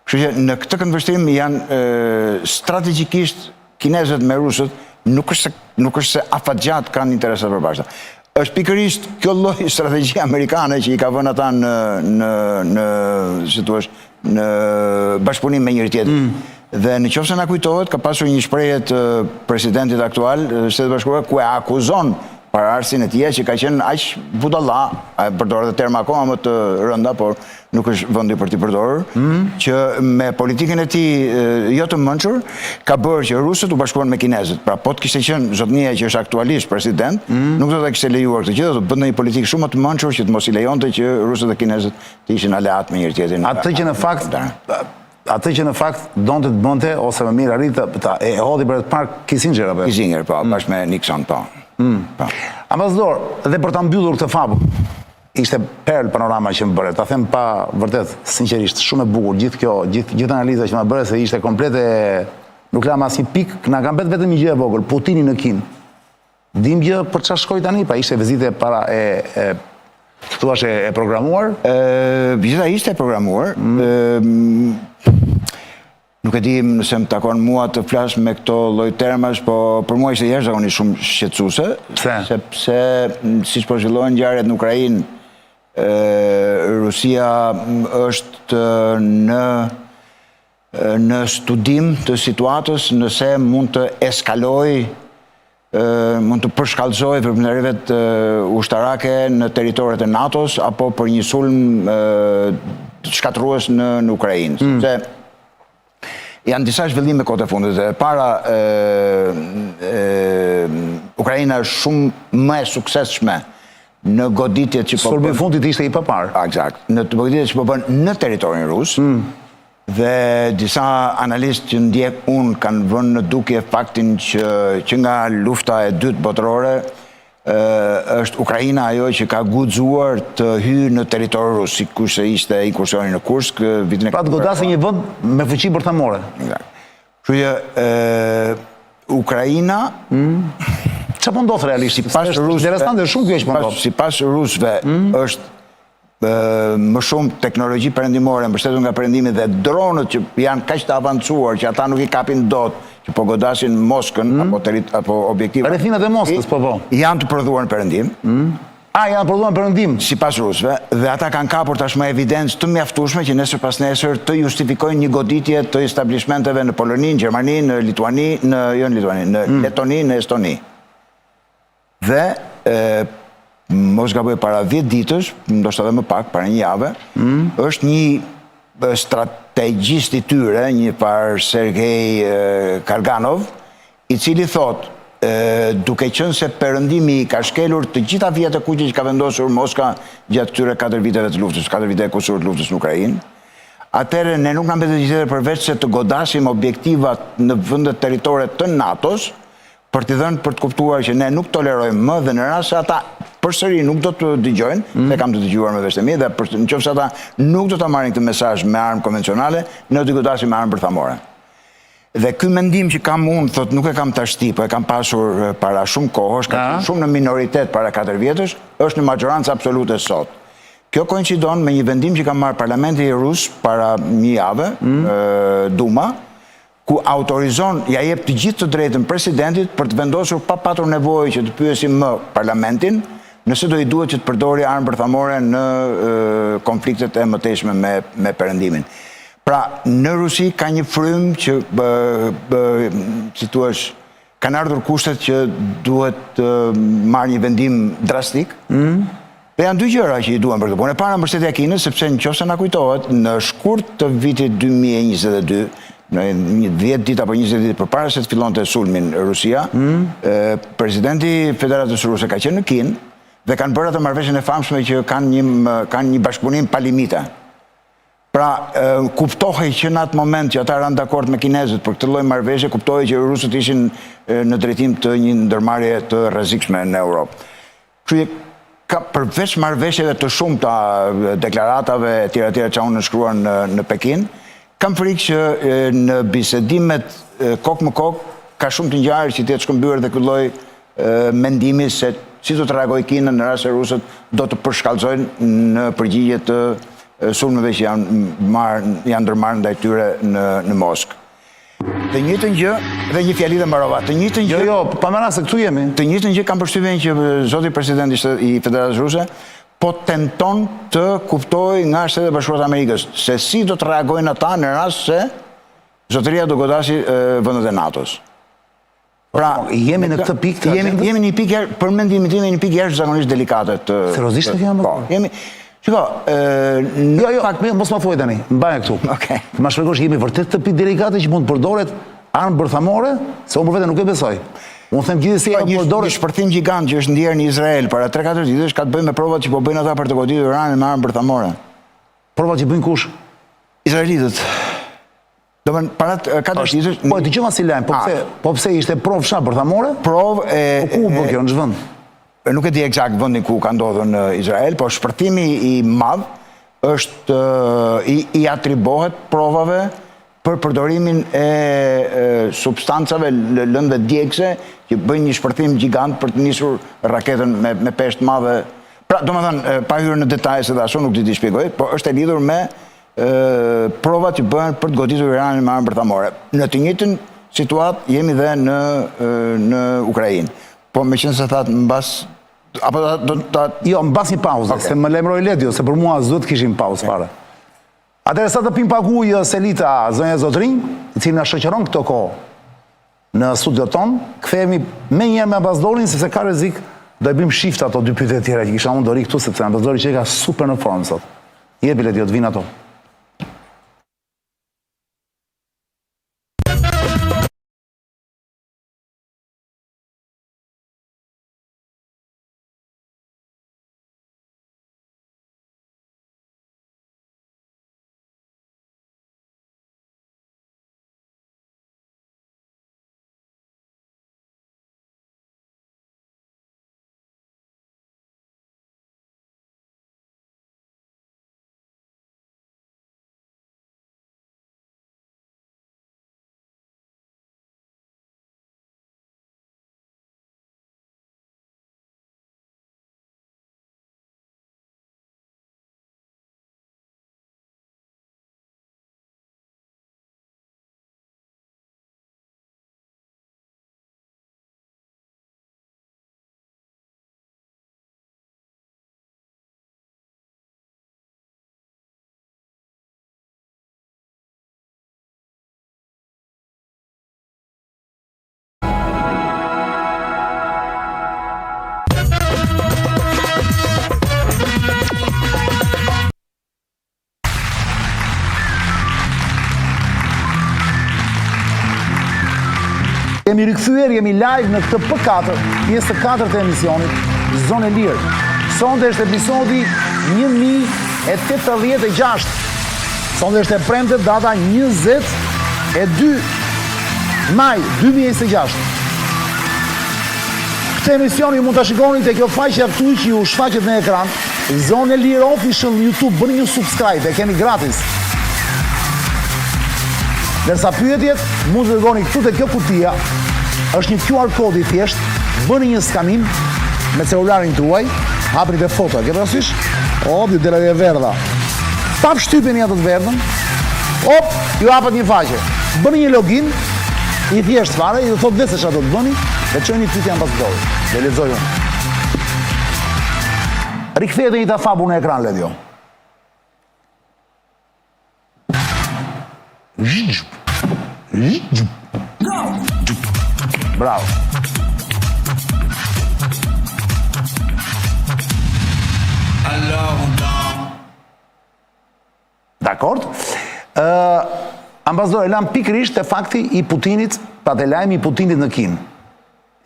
Kështu që në këtë këndvështrim janë strategjikisht kinezët me rusët, nuk është se afatgjat kanë interesat përbashkëta. Është pikërisht kjo lloj strategjie amerikane që i ka vënë ata në bashkëpunim me njëri tjetrin. Dhe në qoftë se na kujtohet, ka pasur një shprehje të presidentit aktual Shtetet Bashkuara ku e akuzon paraardhësin e tij që ka qenë aq budalla, përdor edhe terma akoma më të rënda, por nuk është vendi për t'i përdorur, që me politikën e tij jo të mençur ka bërë që rusët u bashkuan me kinezët. Pra po të kishte qenë zotnia që është aktualisht president, nuk do ta kishte lejuar këtë gjë, do të bënte një politikë shumë më të mençur që të mos i lejonte që rusët dhe kinezët të ishin aleat me njëri tjetrin. Atë që në fakt donte të bënte, ose më mirë arritë e hodhi për të parë Kissinger apo? Kissinger, po, bashkë me Nixon, po. Ambasador, dhe për ta mbyllur këtë fabul, ishte perl panorama që më bëre, ta them pa vërtet, sinqerisht, shumë e bukur, gjithë analiza që më bëre, se ishte komplete, nuk lam asnjë pikë, na ka mbet vetëm një gjë e vogël, Putini në Kinë. Dim gjë për çfarë shkoi tani, pa ishte vizite para thuash e programuar? Vizita ishte e programuar. Nuk e di nëse më takon mua të flas me këto lloj termash, po për mua ishte jashtëzakonisht shumë shqetësuese. Pse? Sepse siç po zhvillohen ngjarjet në Ukrainë, Rusia është në studim të situatës nëse mund të eskaloj, mund të përshkallëzoj veprimtarivet ushtarake në territoret e NATO-s apo për një sulm shkatërrues në Ukrainë. Sepse janë disa zhvillime kohët e fundit. Para Ukraina është shumë më e suksesshme në goditjet që po bën. Fundit ishte i papar. Eksakt. Në goditjet që po bën në territorin rus. Dhe disa analistë që ndjek unë kanë vënë në dukje faktin që nga lufta e dytë botërore është Ukraina ajo që ka guxuar të hyjë në territorin rus, sikurse ishte inkursioni në Kursk vitin e pra të godasë një vend me fuqi bërthamore. Kështu që Ukraina çfarë po ndodh realisht? Interesante shumë kjo që po ndodh. Sipas rusëve është më shumë teknologji perëndimore mbështetur nga perëndimi dhe dronët që janë kaq të avancuar që ata nuk i kapin dot, që po godasin Moskën apo objektive. Rrethinat e Moskës, po. Janë të prodhuar në perëndim. Janë prodhuar në perëndim. Sipas rusëve, dhe ata kanë kapur tashmë evidencë të mjaftueshme që nesër pas nesër të justifikojnë një goditje të establishmenteve në Poloni, në Gjermani, në Lituani, në Letoni, në Estoni. Dhe mos gaboj para 10 ditësh, ndoshta edhe më pak, para një jave, është një strategjist i tyre, një par Sergej Karganov, i cili thot, duke qenë se perëndimi ka shkelur të gjitha vijat e kuqe që ka vendosur Moska gjatë këtyre 4 viteve të luftës, 4 vite e kusur të luftës në Ukrainë, atëherë ne nuk na mbetet gjë tjetër përveç se të godasim objektivat në vendet territore të NATO-s, për t'i dhënë për të kuptuar që ne nuk tolerojmë më dhe në rast se ata përsëri nuk do të dëgjojnë, se kam të dëgjuar me vesh të mi, dhe nëse ata nuk do ta marrin këtë mesazh me armë konvencionale, ne do t'i godasim me armë bërthamore. Dhe ky mendim që kam unë, thot, nuk e kam tashti, po e kam pasur para shumë kohësh, ka shumë në minoritet para 4 vjetësh, është në majorancë absolute sot. Kjo koincidon me një vendim që ka marrë Parlamenti rus para një jave, Duma, ku autorizon, ja jep të gjithë të drejtën presidentit për të vendosur pa patur nevojë që të pyesim më parlamentin, nëse do i duhet që të përdori armë bërthamore në konfliktet e mëtejshme me perëndimin. Pra, në Rusi ka një frym që, si thua, kanë ardhur kushtet që duhet të marrë një vendim drastik. Dhe janë dy gjëra që i duan për këtë punë. E para mbështetja e Kinës, sepse nëse na kujtohet, në shkurt të vitit 2022, në 10 ditë apo 20 ditë përpara se të fillonte sulmin Rusia, presidenti Federatës Ruse ka qenë në Kinë dhe kanë bërë atë marrëveshjen e famshme që kanë një bashkëpunim pa limita. Pra, kuptohej që në atë moment që ata ranë dakord me kinezët për këtë lloj marrëveshje, kuptohej që rusët ishin në drejtim të një ndërmarrje të rrezikshme në Europë. Kështu ka përveç marrëveshjeve të shumta, deklaratave etj që unë shkruan në Pekin, kam frikë që në bisedimet kokë më kokë ka shumë të ngjarë që të jetë shkëmbyer dhe ky lloj mendimi se si do të reagojë Kina në rast se rusët do të përshkallëzojnë në përgjigje të sulmeve që janë ndërmarrë ndaj tyre në Moskë. Të njëjtën gjë, dhe një fjali dhe mbarova, të njëjtën gjë... Jo, pa më rast se këtu jemi. Të njëjtën gjë kam përshtypjen që zoti president i Federatës Ruse po tenton të kuptoj nga Shtetet e Bashkuara të Amerikës se si do të reagojnë ata në rast se zotëria do godasi vendet e NATO-s. Pra, jemi në këtë pikë, jemi në një pikë, për mendimin tim, një pikë jashtëzakonisht delikate të... Seriozisht të jam? Po, jemi... Shiko, mos ma thuaj tani, mbaje këtu. Ma shpjegosh, jemi vërtet të pikë delikate që mund të përdoret armë bërthamore, se unë për vete nuk e besoj. Unë them gjithësi ajo përdoret... Një shpërthim gjigant që është ndjerë në Izrael para 3-4 ditësh ka të bëjë me provat që po bëjnë ata për të goditur Iranin me armë bërthamore. Provat që bëjnë kush? Izraelitët. Do më para 4 ditësh... Po e të qëma si lajmë, po pse ishte provë fsha bërthamore? Provë e... Po ku u bë kjo në zhvënd? nuk e di eksakt vendin ku ka ndodhur në Izrael, por shpërthimi i madh është i atribohet provave për përdorimin e substancave lëndëve djegëse që bëjnë një shpërthim gjigant për të nisur raketën me peshë të madhe. Pra, domethënë, pa hyrë në detaje se ashtu nuk di t'i shpjegoj, por është e lidhur me provat që bëhen për të goditur Iranin me armë bërthamore. Në të njëjtën situatë jemi dhe në Ukrainë. Po meqenëse thatë mbas apo jo, mbas një pauze, se më lajmëroi Ledio se për mua s'duhet të kishim pauzë fare. Atëherë sa të pim paguaj Selita zonja Zotrin, i cili na shoqëron këto kohë në studion ton, kthehemi më njëherë me ambasadorin sepse ka rrezik do e bëjmë shift ato dy pyetje tjera që kisha unë dori këtu sepse ambasadori që ka super në formë sot. Jepi Ledio të vinë ato. Jemi rikthyer, jemi live në këtë P4, pjesë të 4 të emisionit, Zonë e Lirë. Sonde është episodi 1086. Sonde është e premte data 22 maj 2026. Këtë emision ju mund të shikoni të kjo faqe këtu që ju shfaqet në ekran, Zonë e Lirë Official në YouTube, bëni një subscribe, e keni gratis. Dërsa pyetjet, mund të dërgoni këtu të kjo kutia, është një QR kod i thjesht, bëni një skanim me celularin tuaj, hapni dhe foto, ke parasysh? Op, ju dela dhe verdha. Pap shtypeni atë të verdhën, op, ju hapet një faqe. Bëni një login, i thjesht fare, i dhe thot dhe se që ato të bëni, dhe qojni pyetja ambasadorit. Dhe lexoj unë. Riktheheni një ta fabu në ekran, Ledio. Bravo. Dakord? Ambasador, e lam pikërisht te fakti i Putinit, pra te lajmi i Putinit në Kinë.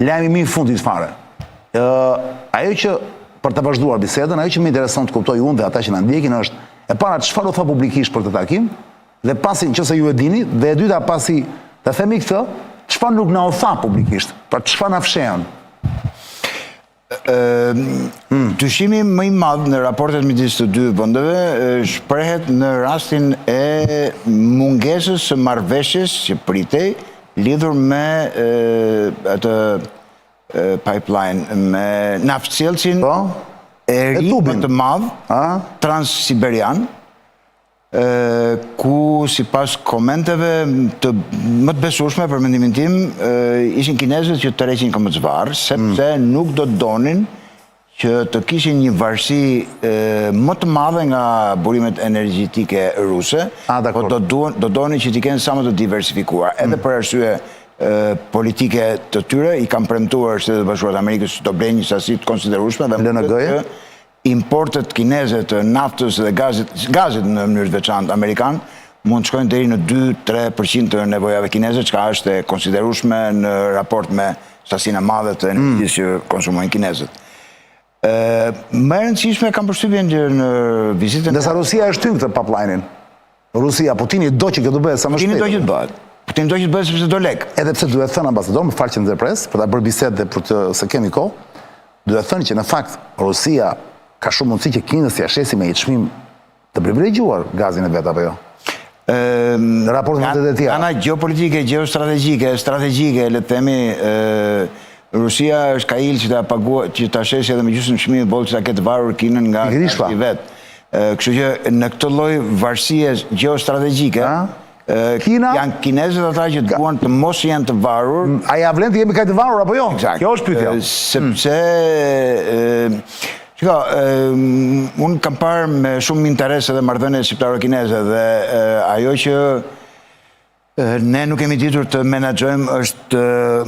Lajmi më i fundit fare. Ajo që, për të vazhduar bisedën, ajo që më intereson të kuptoj unë dhe ata që na ndjekin është, e para çfarë u tha publikisht për të takim, dhe pasi nëse ju e dini, dhe e dyta pasi të themi këtë, çfarë nuk na u tha publikisht, pra çfarë na fshehën. Dyshimi më i madh në raportet midis të dy vendeve shprehet në rastin e mungesës së marrëveshjes që pritej lidhur me atë pipeline, me naftësjellsin e ri më të madh transsiberian, ku si pas komenteve më të besueshme për mendimin tim, ishin kinezët që tërheqin Këmbëzvar, sepse nuk do donin që të kishin një varësi më të madhe nga burimet energjetike ruse, po do donin që t'i kenë sa më të diversifikuar, edhe për arsye politike të tyre, i kam premtuar Shtetet Bashkuara të Amerikës të blejnë një sasi të konsiderueshme dhe importet kineze të naftës dhe gazit në mënyrë të veçantë amerikan mund të shkojnë deri në 2-3% të nevojave kineze, çka është e konsiderueshme në raport me sasinë e madhe të energjisë që konsumojnë kinezët. Më e rëndësishme kam përshtypjen që në vizitën... Ndërsa Rusia e shtyn këtë pipeline-in. Rusia, Putini do që këtë bëhet sa më shpejt. Putini do që të bëhet. Putini do që të bëhet sepse do lek. Edhe pse duhet thënë ambasador, më fal që ndërpres, për ta bërë bisedë dhe për të se kemi kohë. duhet thënë që në fakt Rusia ka shumë mundësi që Kinës t'ia shesi me një çmim të privilegjuar gazin e vet apo jo? Në raport me të tjera. Ana geopolitike, geostrategjike, le të themi, Rusia është ka ilë që ta shesi edhe me gjysmë çmimin boll që ta ketë varur Kinën nga i vet. Kështu që në këtë lloj varësie geostrategjike, janë kinezët ata që duan të mos jenë të varur. A ja vlen të jemi kaq të varur apo jo? Kjo është pyetja. Sepse unë kam parë me shumë interes edhe marrëdhëniet shqiptaro-kineze dhe ajo që ne nuk kemi ditur të menaxhojmë është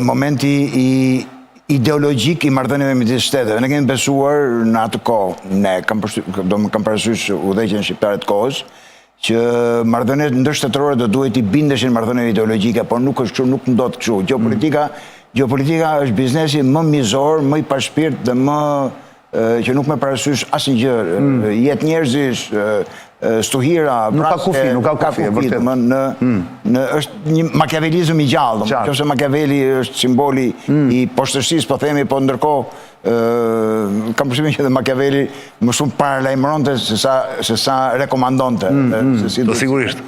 momenti ideologjik i marrëdhënieve midis shteteve. Ne kemi besuar në atë kohë, ne kam parasysh udhëheqjen shqiptare të kohës, që marrëdhëniet ndërshtetërore do duhet i bindeshin marrëdhënieve ideologjike, por nuk është kështu, nuk ndodh kështu. Geopolitika është biznesi më mizor, më i pashpirt dhe më që nuk me parasysh asnjë gjë, jetë njerëzish, stuhira, nuk ka kufi, vërtet. Është një makiavelizëm i gjallë, nëse Machiavelli është simboli i poshtërsisë, po themi, po ndërkohë kam përshtypjen që edhe Machiavelli më shumë paralajmëronte se sa rekomandonte. Sigurisht.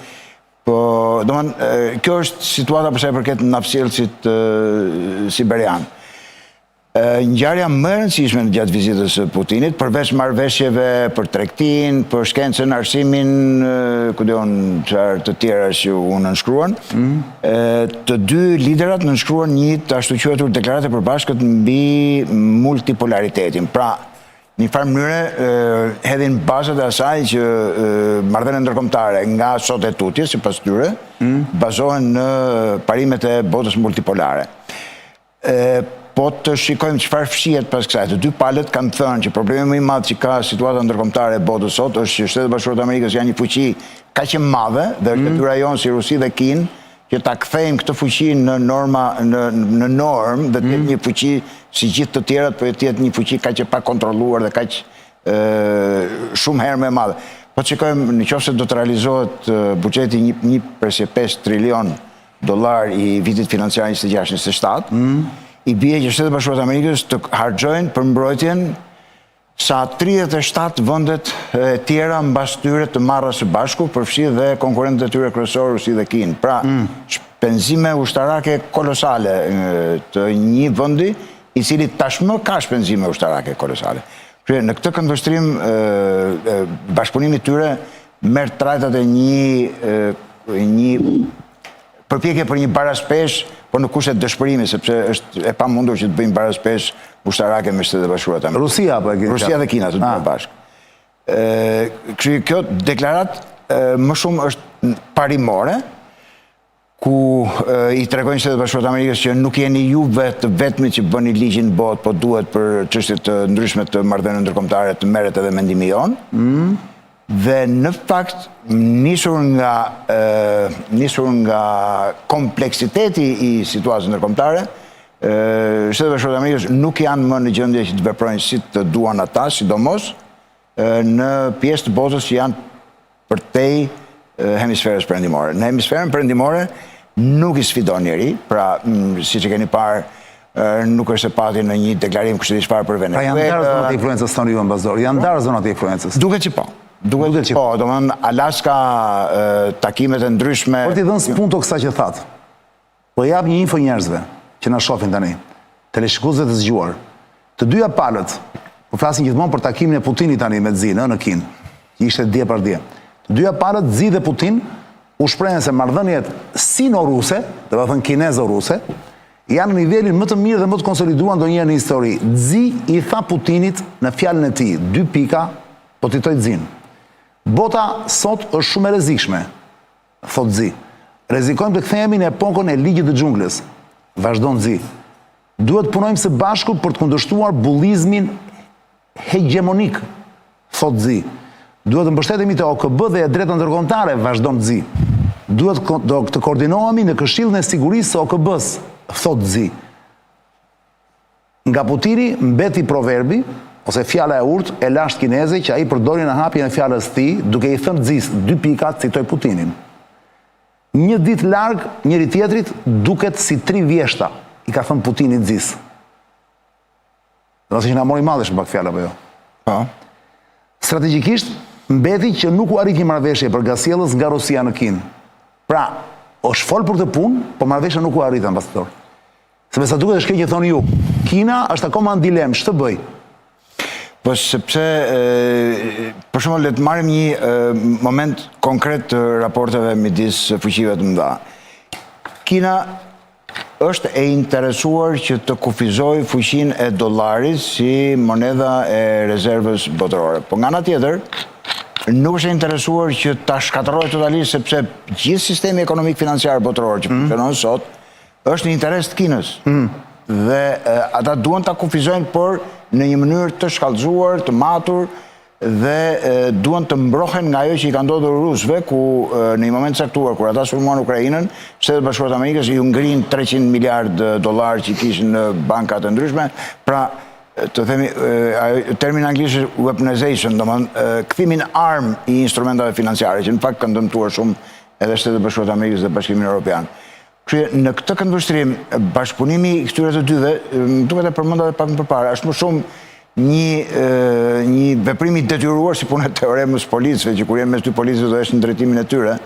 Po, domethënë, kjo është situata për sa i përket napsjellësit siberian. Ngjarja më e rëndësishme në gjatë vizitës së Putinit, përveç marrëveshjeve për tregtinë, për shkencën, arsimin, ku diun çfarë të tjera që u nënshkruan, të dy liderat nënshkruan një të ashtu quajtur deklaratë e përbashkët mbi multipolaritetin. Pra, në një farë mënyrë hedhin bazat e asaj që marrëdhëniet ndërkombëtare nga sot e tutje, sipas tyre, bazohen në parimet e botës multipolare. Po të shikojmë çfarë fshihet pas kësaj. Të dy palët kanë thënë që problemi më i madh që ka situata ndërkombëtare e botës sot është që Shtetet Bashkuara të Amerikës janë një fuqi kaq e madhe dhe është detyra jonë si Rusi dhe Kinë që ta kthejmë këtë fuqi në normë dhe të jetë një fuqi si gjithë të tjerat, por të jetë një fuqi kaq e pakontrolluar dhe kaq shumë herë më e madhe. Po të shikojmë nëse do të realizohet buxheti 1.5 trilion dollar i vitit financiar 26-27, i bie që Shtetet Bashkuara të Amerikës të harxojnë për mbrojtjen sa 37 vendet e tjera mbas tyre të marra së bashku, përfshi dhe konkurrentët e tyre kryesor Rusi dhe Kinë. Pra, shpenzime ushtarake kolosale të një vendi i cili tashmë ka shpenzime ushtarake kolosale. Në këtë këndvështrim bashkëpunimi i tyre merr trajtat e një përpjekje për një baraspesh, por në kushte dëshpërimi, sepse është e pamundur që të bëjmë baraspesh ushtarake me Shtetet Bashkuara të Amerikës. Rusia apo e Rusia dhe Kina të dy bashkë. Kjo deklaratë më shumë është parimore, ku i tregojnë Shtetet Bashkuara të Amerikës që nuk jeni ju të vetmit që bëni ligjin në botë, po duhet për çështje të ndryshme të marrëdhënieve ndërkombëtare të merret edhe mendimi jonë. Dhe në fakt nisur nga kompleksiteti i situatës ndërkombëtare, Shtetet Bashkuara të Amerikës nuk janë më në gjendje që të veprojnë si të duan ata, sidomos në pjesë të botës që janë përtej hemisferës perëndimore. Në hemisferën perëndimore nuk i sfidon njeri, pra siç e keni parë, nuk është se pati në një deklarim kështu i çfarë për Venezuela. Pra janë ndarë zonat e influencës tonë ju ambassador, janë ndarë zonat e influencës. Duket që po. Po, domethënë Alaska, takimet e ndryshme. Por ti dhënë spunto kësaj që thatë. Po jap një info njerëzve që na shohin tani, teleshikuesve të zgjuar. Të dyja palët, po flasin gjithmonë për takimin e Putinit tani me Xi në Kinë. Ishte dje për dje. Të dyja palët, Xi dhe Putin, u shprehen se marrëdhëniet sino-ruse, do të thënë kinezo-ruse, janë në nivelin më të mirë dhe më të konsoliduar ndonjëherë në histori. Xi i tha Putinit në fjalën e tij, 2 pika, po titoj Xin. Bota sot është shumë e rrezikshme, thot Xi. Rrezikojmë të kthehemi në epokën e ligjit të xhunglës. Vazhdon Xi. Duhet punojmë së bashku për të kundërshtuar bullizmin hegemonik, thot Xi. Duhet të mbështetemi te OKB dhe e drejta ndërkombëtare, vazhdon Xi. Duhet të koordinohemi në Këshillin e Sigurisë së OKB-s, thot Xi. Nga Putini mbeti proverbi ose fjala e urtë e lashtë kineze që ai përdori në hapjen e fjalës tij, duke i thënë Xis, 2 pika, citoj Putinin. Një ditë larg njëri tjetrit duket si 3 vjeshta, i ka thënë Putini Xis. Nëse që na mori madhesh në pak fjallë apo jo. Po. Strategjikisht, mbeti që nuk u arrit një marrëveshje për gasjellës nga Rusia në Kinë. Pra, është fol për të punë, po marrëveshja nuk u arrit, ambasador. Sepse sa duket është kjo që thoni ju, Kina është akoma në dilemë, ç'të bëj? Po sepse, për shembull, le të marrim një moment konkret të raporteve midis fuqive të mëdha. Kina është e interesuar që të kufizoj fuqinë e dollarit si monedha e rezervës botërore. Po nga ana tjetër, nuk është e interesuar që ta shkatërrojë totalisht, sepse gjithë sistemi ekonomik financiar botëror që funksionon sot është në interes të Kinës. Dhe ata duan ta kufizojnë, por në një mënyrë të shkallëzuar, të matur, dhe duan të mbrohen nga ajo që i ka ndodhur rusëve, ku në një moment caktuar, kur ata sulmuan Ukrainën, Shtetet Bashkuara të Amerikës ju ngrin 300 miliard dollar që i kishin në bankat e ndryshme, pra të themi, termin anglisht është weaponization, domethënë kthimin armë i instrumentave financiare, që në fakt kanë dëmtuar shumë edhe Shtetet Bashkuara të Amerikës dhe Bashkimin Evropian. Kështu në këtë këndvështrim, bashkëpunimi i këtyre të dyve, më duket e përmenda edhe pak më përpara, është më shumë një veprim i detyruar si punë e teoremës policëve, që kur jenë mes dy policëve do është në drejtimin e tyre.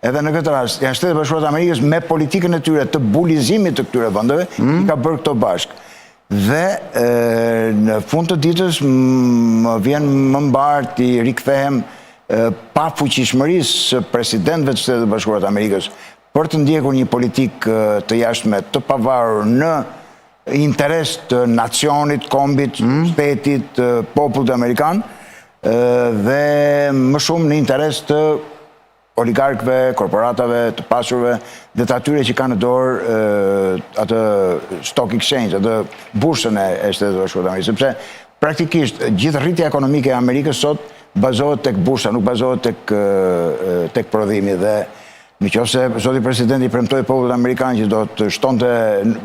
Edhe në këtë rast, janë Shtetet Bashkuara të Amerikës me politikën e tyre të bulizimit të këtyre vendeve, i ka bërë këto bashkë. Dhe në fund të ditës më vjen më mbar të rikthehem pa fuqishmërisë së presidentëve të Shtetit Bashkuar të Amerikës për të ndjekur një politikë të jashtme të pavarur në interes të nacionit, kombit, shtetit, popullit amerikan dhe më shumë në interes të oligarkëve, korporatave, të pasurve dhe të atyre që kanë në dorë atë stock exchange, atë bursën e Shtetit Bashkuar të Amerikës, sepse praktikisht gjithë rritja ekonomike e Amerikës sot bazohet tek bursa, nuk bazohet tek prodhimi. Dhe në qoftë se zoti presidenti premtoi popullit amerikan që do të shtonte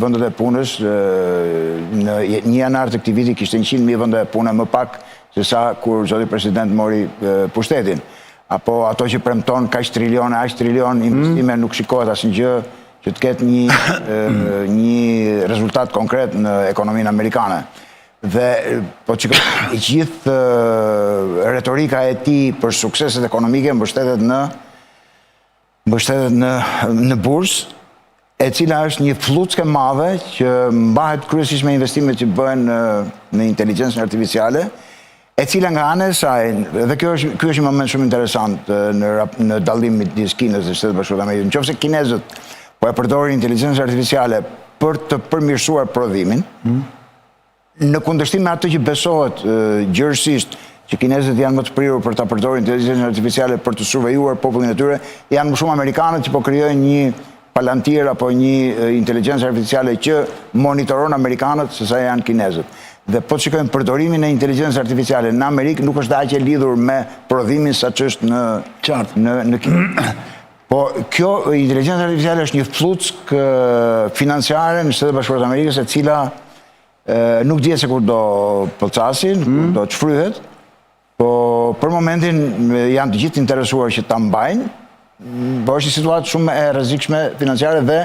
vendet e punës, në 1 janar të këtij viti kishte 100.000 vende pune më pak se sa kur zoti president mori pushtetin. Apo ato që premton kaq trilion investime, nuk shikohet asnjë që të ketë një rezultat konkret në ekonominë amerikane. Dhe po çikoj i gjithë retorika e tij për sukseset ekonomike mbështetet në bursë, e cila është një fluckë e madhe që mbahet kryesisht me investimet që bëhen në inteligjencën artificiale, e cila nga ana e saj, dhe ky është një moment shumë interesant në dallim midis Kinës dhe Shtetit Bashkuar të Amerikës. Nëse kinezët po e përdorin inteligjencën artificiale për të përmirësuar prodhimin, në kundërshtim me atë që besohet gjërësisht që kinezët janë më të prirur për ta përdorur inteligjencën artificiale për të survejuar popullin e tyre, janë më shumë amerikanët që po krijojnë një palantir apo një inteligjencë artificiale që monitoron amerikanët se sa janë kinezët. Dhe po të shikojmë përdorimin e inteligjencës artificiale në Amerikë nuk është aq e lidhur me prodhimin sa ç'është në Kinë. Po kjo inteligjencë artificiale është një fluckë financiare në Shtetet Bashkuara të Amerikës, e cila nuk dihet se kur do pëlqasin, kur do çfryhet. Po për momentin janë të gjithë interesuar që ta mbajnë, po është një situatë shumë e rrezikshme financiare dhe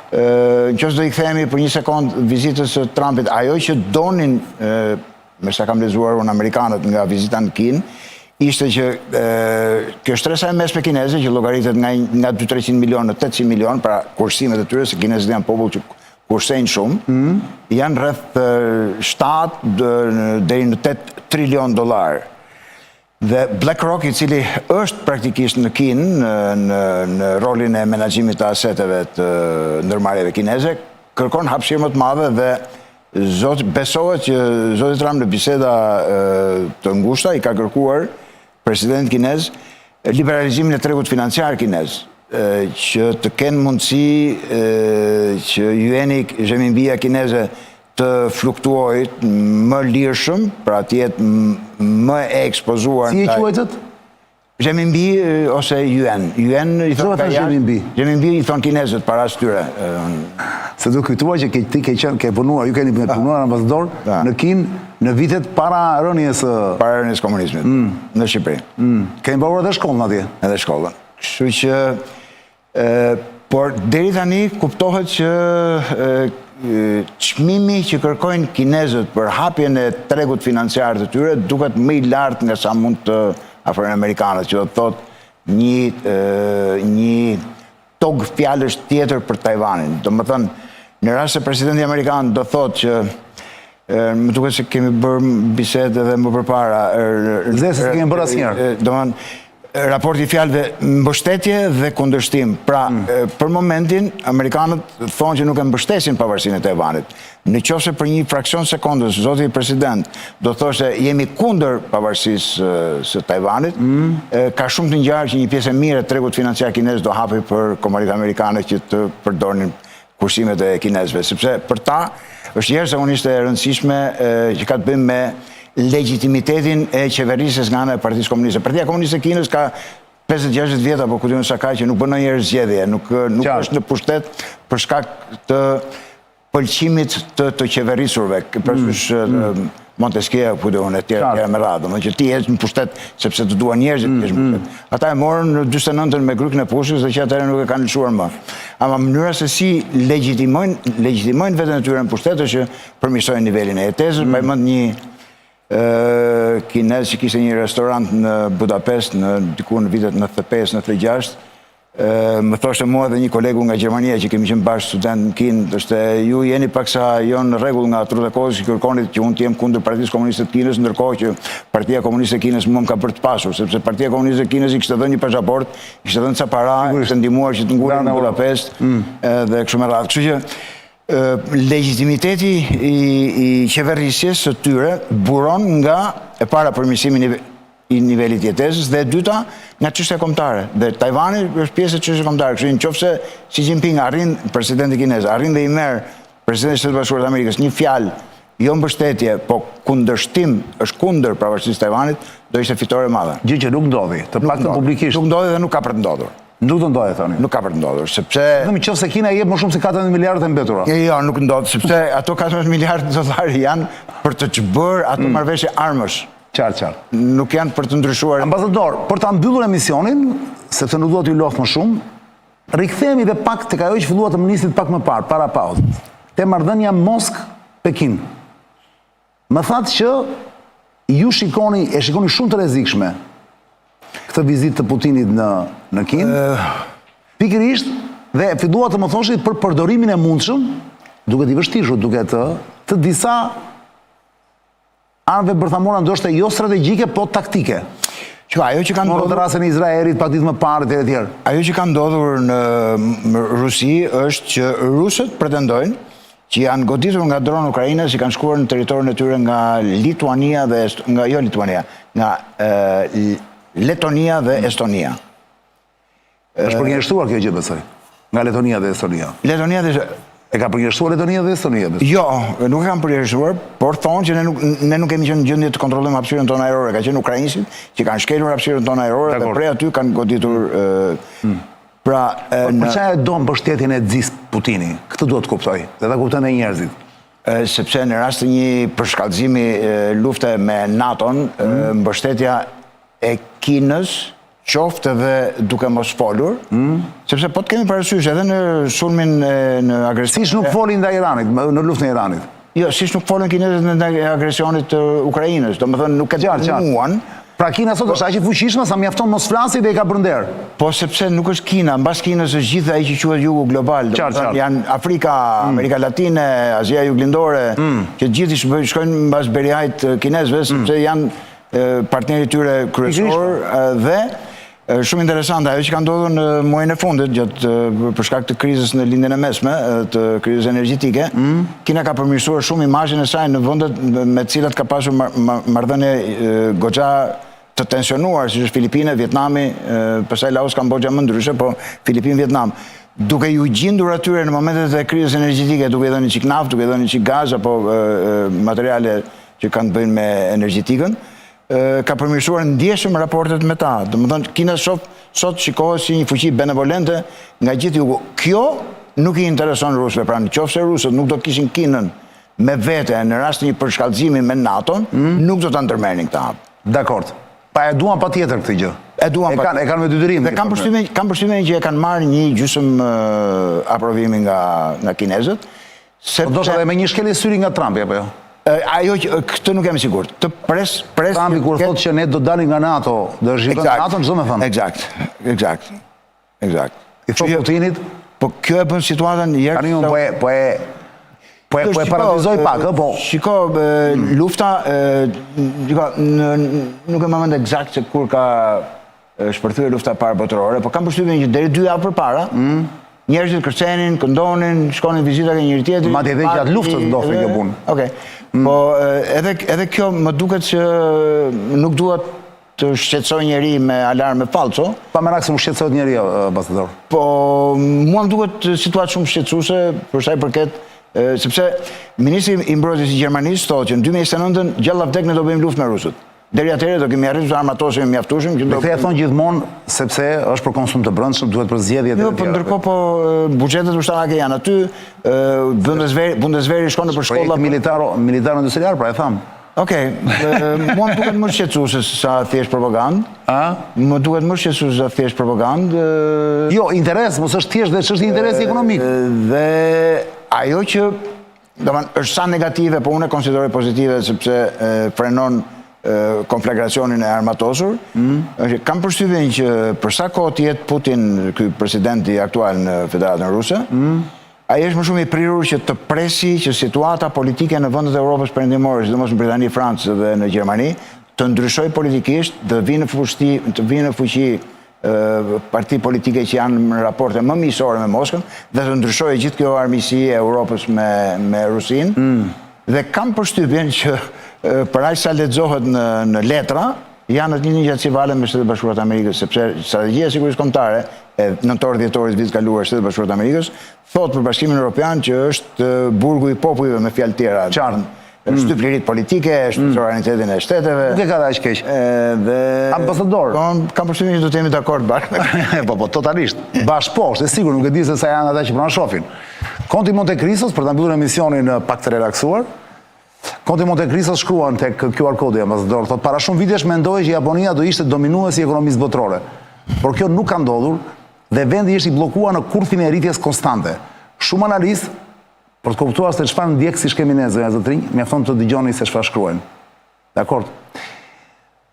nëse do i kthehemi për një sekond vizitës së Trumpit, ajo që donin, me sa kam lexuar unë amerikanët nga vizita në Kinë, ishte që kjo shtresa e mesme kineze që llogaritet nga 200-300 milion në 800 milion, pra kursimet e tyre, se kinezët janë popull që kursejnë shumë, janë rreth 7 deri në 8 trilion dollar. Dhe BlackRock, i cili është praktikisht në Kinë në rolin e menaxhimit të aseteve të ndërmarrjeve kineze, kërkon hapësirë më të madhe dhe besohet që zoti Trump në biseda të ngushta i ka kërkuar presidentit kinez liberalizimin e tregut financiar kinez, që të kenë mundësi që yuani, zhemimia kineze, të fluktuojë më lirshëm, pra të jetë më e ekspozuar. Si e quajtët? Zhemimbi ose yuan. Yuan i thonë zhemimbi. Zhemimbi i thonë kinezët para tyre. Se do kujtuar që ti ke punuar, ju keni punuar ambasador në Kinë në vitet para rënies komunizmit në Shqipëri. Keni bërë edhe shkollën atje? Edhe shkollën. Kështu që Por deri tani kuptohet që çmimi që kërkojnë kinezët për hapjen e tregut financiar të tyre duket më i lartë nga sa mund të afrojnë amerikanët, që do të thotë një togë fjalësh tjetër për Tajvanin. Do më thënë, në rast se presidenti amerikan do thotë që më duket se kemi bërë bisedë edhe më përpara. Dhe se kemi bërë asnjëherë. Domethënë, raporti i fjalëve mbështetje dhe kundërshtim. Pra, për momentin, amerikanët thonë që nuk e mbështesin pavarësinë e Tajvanit. Në qoftë se për një fraksion sekondës, zoti president do thoshte jemi kundër pavarësisë së Tajvanit, ka shumë të ngjarë që një pjesë e mirë e tregut financiar kinez do hapej për kompanitë amerikane që të përdornin kursimet e kinezëve, sepse për ta është jashtëzakonisht e rëndësishme që ka të bëjë me legitimitetin e qeverisjes nga ana e Partisë Komuniste. Partia Komuniste e Kinës ka 50-60 vjet apo ku diun sa ka që nuk bën ndonjëherë zgjedhje, nuk është në pushtet për shkak të pëlqimit të qeverisurve, përveç Montesquieu, ku diun e tjerë me radhë, domethënë që ti je në pushtet sepse të duan njerëzit të jesh në pushtet. Ata e morën në 49-ën me Grykën e Pushës dhe që atëherë nuk e kanë lëshuar më. Ama mënyra se si legjitimojnë veten e tyre në pushtet është që përmirësojnë nivelin e jetesës. Pa i mend një kinez që kishte një restorant në Budapest diku në vitet 95-96, më thoshte mua dhe një kolegu nga Gjermania që kemi qenë bashkë student në Kinë, thoshte ju jeni paksa jo në rregull nga trut e kohës që kërkonit që unë të jem kundër Partisë Komuniste të Kinës, ndërkohë që Partia Komuniste e Kinës mua më ka bërë të pasur, sepse Partia Komuniste e Kinës i kishte dhënë një pasaportë, i kishte dhënë ca para, kishte ndihmuar që të ngulej në Budapest dhe kështu me radhë. Kështu që legitimiteti i qeverisjes së tyre buron nga e para përmirësimi i nivelit jetesës dhe e dyta nga çështja kombëtare. Dhe Tajvani është pjesë e çështjes kombëtare. Kështu nëse Xi Jinping arrin, presidenti kinez, arrin dhe i merr presidentit të Shtetit Bashkuar të Amerikës një fjalë jo mbështetje, po kundërshtim, është kundër pavarësisë së Tajvanit, do ishte fitore e madhe. Gjë që nuk ndodhi, të paktën publikisht. Nuk ndodhi dhe nuk ka për të ndodhur. Nuk do ndodhi thoni. Nuk ka për të ndodhur, sepse nëse Kina jep më shumë se 14 miliardë e mbetura. Jo, nuk ndodh, sepse ato 14 miliardë dollarë janë për të çbërë ato marrëveshje armësh. Qartë. Nuk janë për të ndryshuar. Ambasador, për ta mbyllur emisionin, sepse nuk do t'ju lodh më shumë, rikthehemi dhe pak tek ajo që fillua të ministrit pak më parë, para pauzës. Te marrëdhënia Moskë-Pekin. Më thatë që ju shikoni shumë të rrezikshme këtë vizitë të Putinit në Kinë, pikërisht dhe fillua të më thoshit për përdorimin e mundshëm, duket i vështirë, duket të disa anëve bërthamora ndoshta jo strategjike, po taktike. Ajo që kanë ndodhur në rastin e Izraelit, pak ditë më parë etj. Ajo që ka ndodhur në Rusi është që rusët pretendojnë që janë goditur nga dronë ukrainës që kanë shkuar në territorin e tyre nga Lituania dhe nga Letonia dhe Estonia. Është përgjështuar kjo gjë besoj, nga Letonia dhe Estonia. E ka përgjështuar Letonia dhe Estonia? Jo, nuk e kam përgjështuar, por thonë që ne nuk kemi qenë në gjendje të kontrollojmë hapësirën tonë ajrore, ka qenë ukrainësit që kanë shkelur hapësirën tonë ajrore dhe prej aty kanë goditur. Për çfarë do mbështetjen e Xis Putini? Këtë duhet të kuptoj, dhe ta kuptojnë e njerëzit. Sepse në rast të një përshkallëzimi lufte me NATO-n, mbështetja e Kinës qoftë edhe duke mos folur, sepse po të kemi parasysh edhe në sulmin në agresion. Siç nuk folin ndaj Iranit, në luftën e Iranit. Jo, siç nuk folin kinezët në agresionit të Ukrainës, domethënë nuk e dënuan. Pra Kina sot është aq e fuqishme sa mjafton mos flasi dhe i ka përnder. Po sepse nuk është Kina, mbas Kinës është gjithë ai që quhet jugu global. Janë Afrika, Amerika Latine, Azia Juglindore, që gjithë shkojnë mbas beriajt kinezëve sepse janë partnerit tyre kryesor dhe shumë interesante ajo që ka ndodhur në muajin e fundit gjatë për shkak të krizës në lindjen e mesme, të krizës energjetike. Kina ka përmirësuar shumë imazhin e saj në vendet me të cilat ka pasur marrëdhënie goxha të tensionuar, si është Filipine, Vietnami, pastaj Laos, Kambodja më ndryshe, po Filipinë, Vietnam. Duke ju gjendur atyre në momentet e krizës energjetike, duke i dhënë çik naftë, duke i dhënë çik gaz apo materiale që kanë të bëjnë me energjetikën, ka përmirësuar ndjeshëm raportet me ta. Domethënë Kina sot shikohet si një fuqi benevolente nga gjithë jugu. Kjo nuk i intereson rusëve, pra nëse rusët nuk do të kishin Kinën me vete në rast të një përshkallëzimi me NATO-n, nuk do ta ndërmerrnin këtë hap. Dakord. Pa e duan pa tjetër këtë gjë. E kanë me detyrim. Dhe kam përshtypjen që e kanë marrë një gjysmë aprovimi nga kinezët. Po do shta dhe me një shkelje syri nga Trumpi, apo jo? Ajo që këtë nuk jam i sigurt. Trumpi kur thotë që ne do dalim nga NATO, do shqipën NATO, çdo më thënë. Eksakt. I thotë Putinit? Po kjo e bën situatën njerë... Tani unë po e paratizoj pak, po... Shiko, lufta, nuk e më mend eksakt se kur ka shpërthyer lufta parë botërore, po kam përshtypjen që deri 2 javë përpara, njerëzit kërcenin, këndonin, shkonin vizita ke njëri tjetri. Madje edhe gjatë luftës ndodhte kjo punë. Okej. Po edhe kjo më duket që nuk duhet të shqetësoj njeri me alarme falso. Pa merak se më shqetësojt njeri, ambasador. Po mua më duket situatë shumë shqetësuese për sa i përket, sepse Ministri i Mbrojtjes i Gjermanisë thotë që në 2029 gjalla vdek ne do bëjmë luftë me rusët. Deri atëherë do kemi arritur të armatosim mjaftueshëm që do. Këtë e thon gjithmonë sepse është për konsum të brendshëm, duhet për zgjedhjet e tjera. Jo, po ndërkohë po buxhetet ushtarake janë aty, Bundeswehri shkon nëpër shkolla militar industrial, pra e tham. Okej, mua më duket më shqetësuese sa thjesht propagandë. Më duket më shqetësuese sa thjesht propagandë. Jo, interes, mos është thjesht dhe ç'është interesi ekonomik. Dhe ajo që, domethënë, është sa negative, po unë e konsideroj pozitive sepse frenon konflagracionin e armatosur. Kam përshtypjen që për sa kohë të jetë Putin, ky presidenti aktual në Federatën Ruse, ai është më shumë i prirur që të presi që situata politike në vendet e Evropës perëndimore, sidomos në Britani, Francë dhe në Gjermani, të ndryshojë politikisht, të vinë në fuqi parti politike që janë në raporte më miqësore me Moskën, dhe të ndryshojë gjithë kjo armiqësi e Europës me Rusinë. Dhe kam përshtypjen që për aq sa lexohet në letra, janë atë një gjatësivale me Shtetet Bashkuara të Amerikës, sepse strategjia e sigurisë kombëtare e nëntor-dhjetorit vitit kaluar Shtetet Bashkuara të Amerikës thotë për Bashkimin Evropian që është burgu i popujve me fjalë tjera. Shtyplirit politike, suverenitetin e shteteve. Nuk e ka aq keq. Ambasador. Kam përshtypjen që do të jemi dakord bashkë. Po, totalisht. Bashkë poshtë, e sigur, nuk e di se sa janë ata që na shohin. Konti Monte-Cristos, për ta mbyllur emisionin pak të relaksuar, Konti Monte-Cristos shkruan tek QR kodi, ambasador, thotë para shumë vitesh mendoj që Japonia do ishte dominuesi i ekonomisë botërore. Por kjo nuk ka ndodhur dhe vendi është i bllokuar në kurthin e rritjes konstante. Shumë analistë, për të kuptuar se çfarë ndjek si shkeminezë e zotrinj, mjafton të dëgjoni se çfarë shkruajnë. Dakor?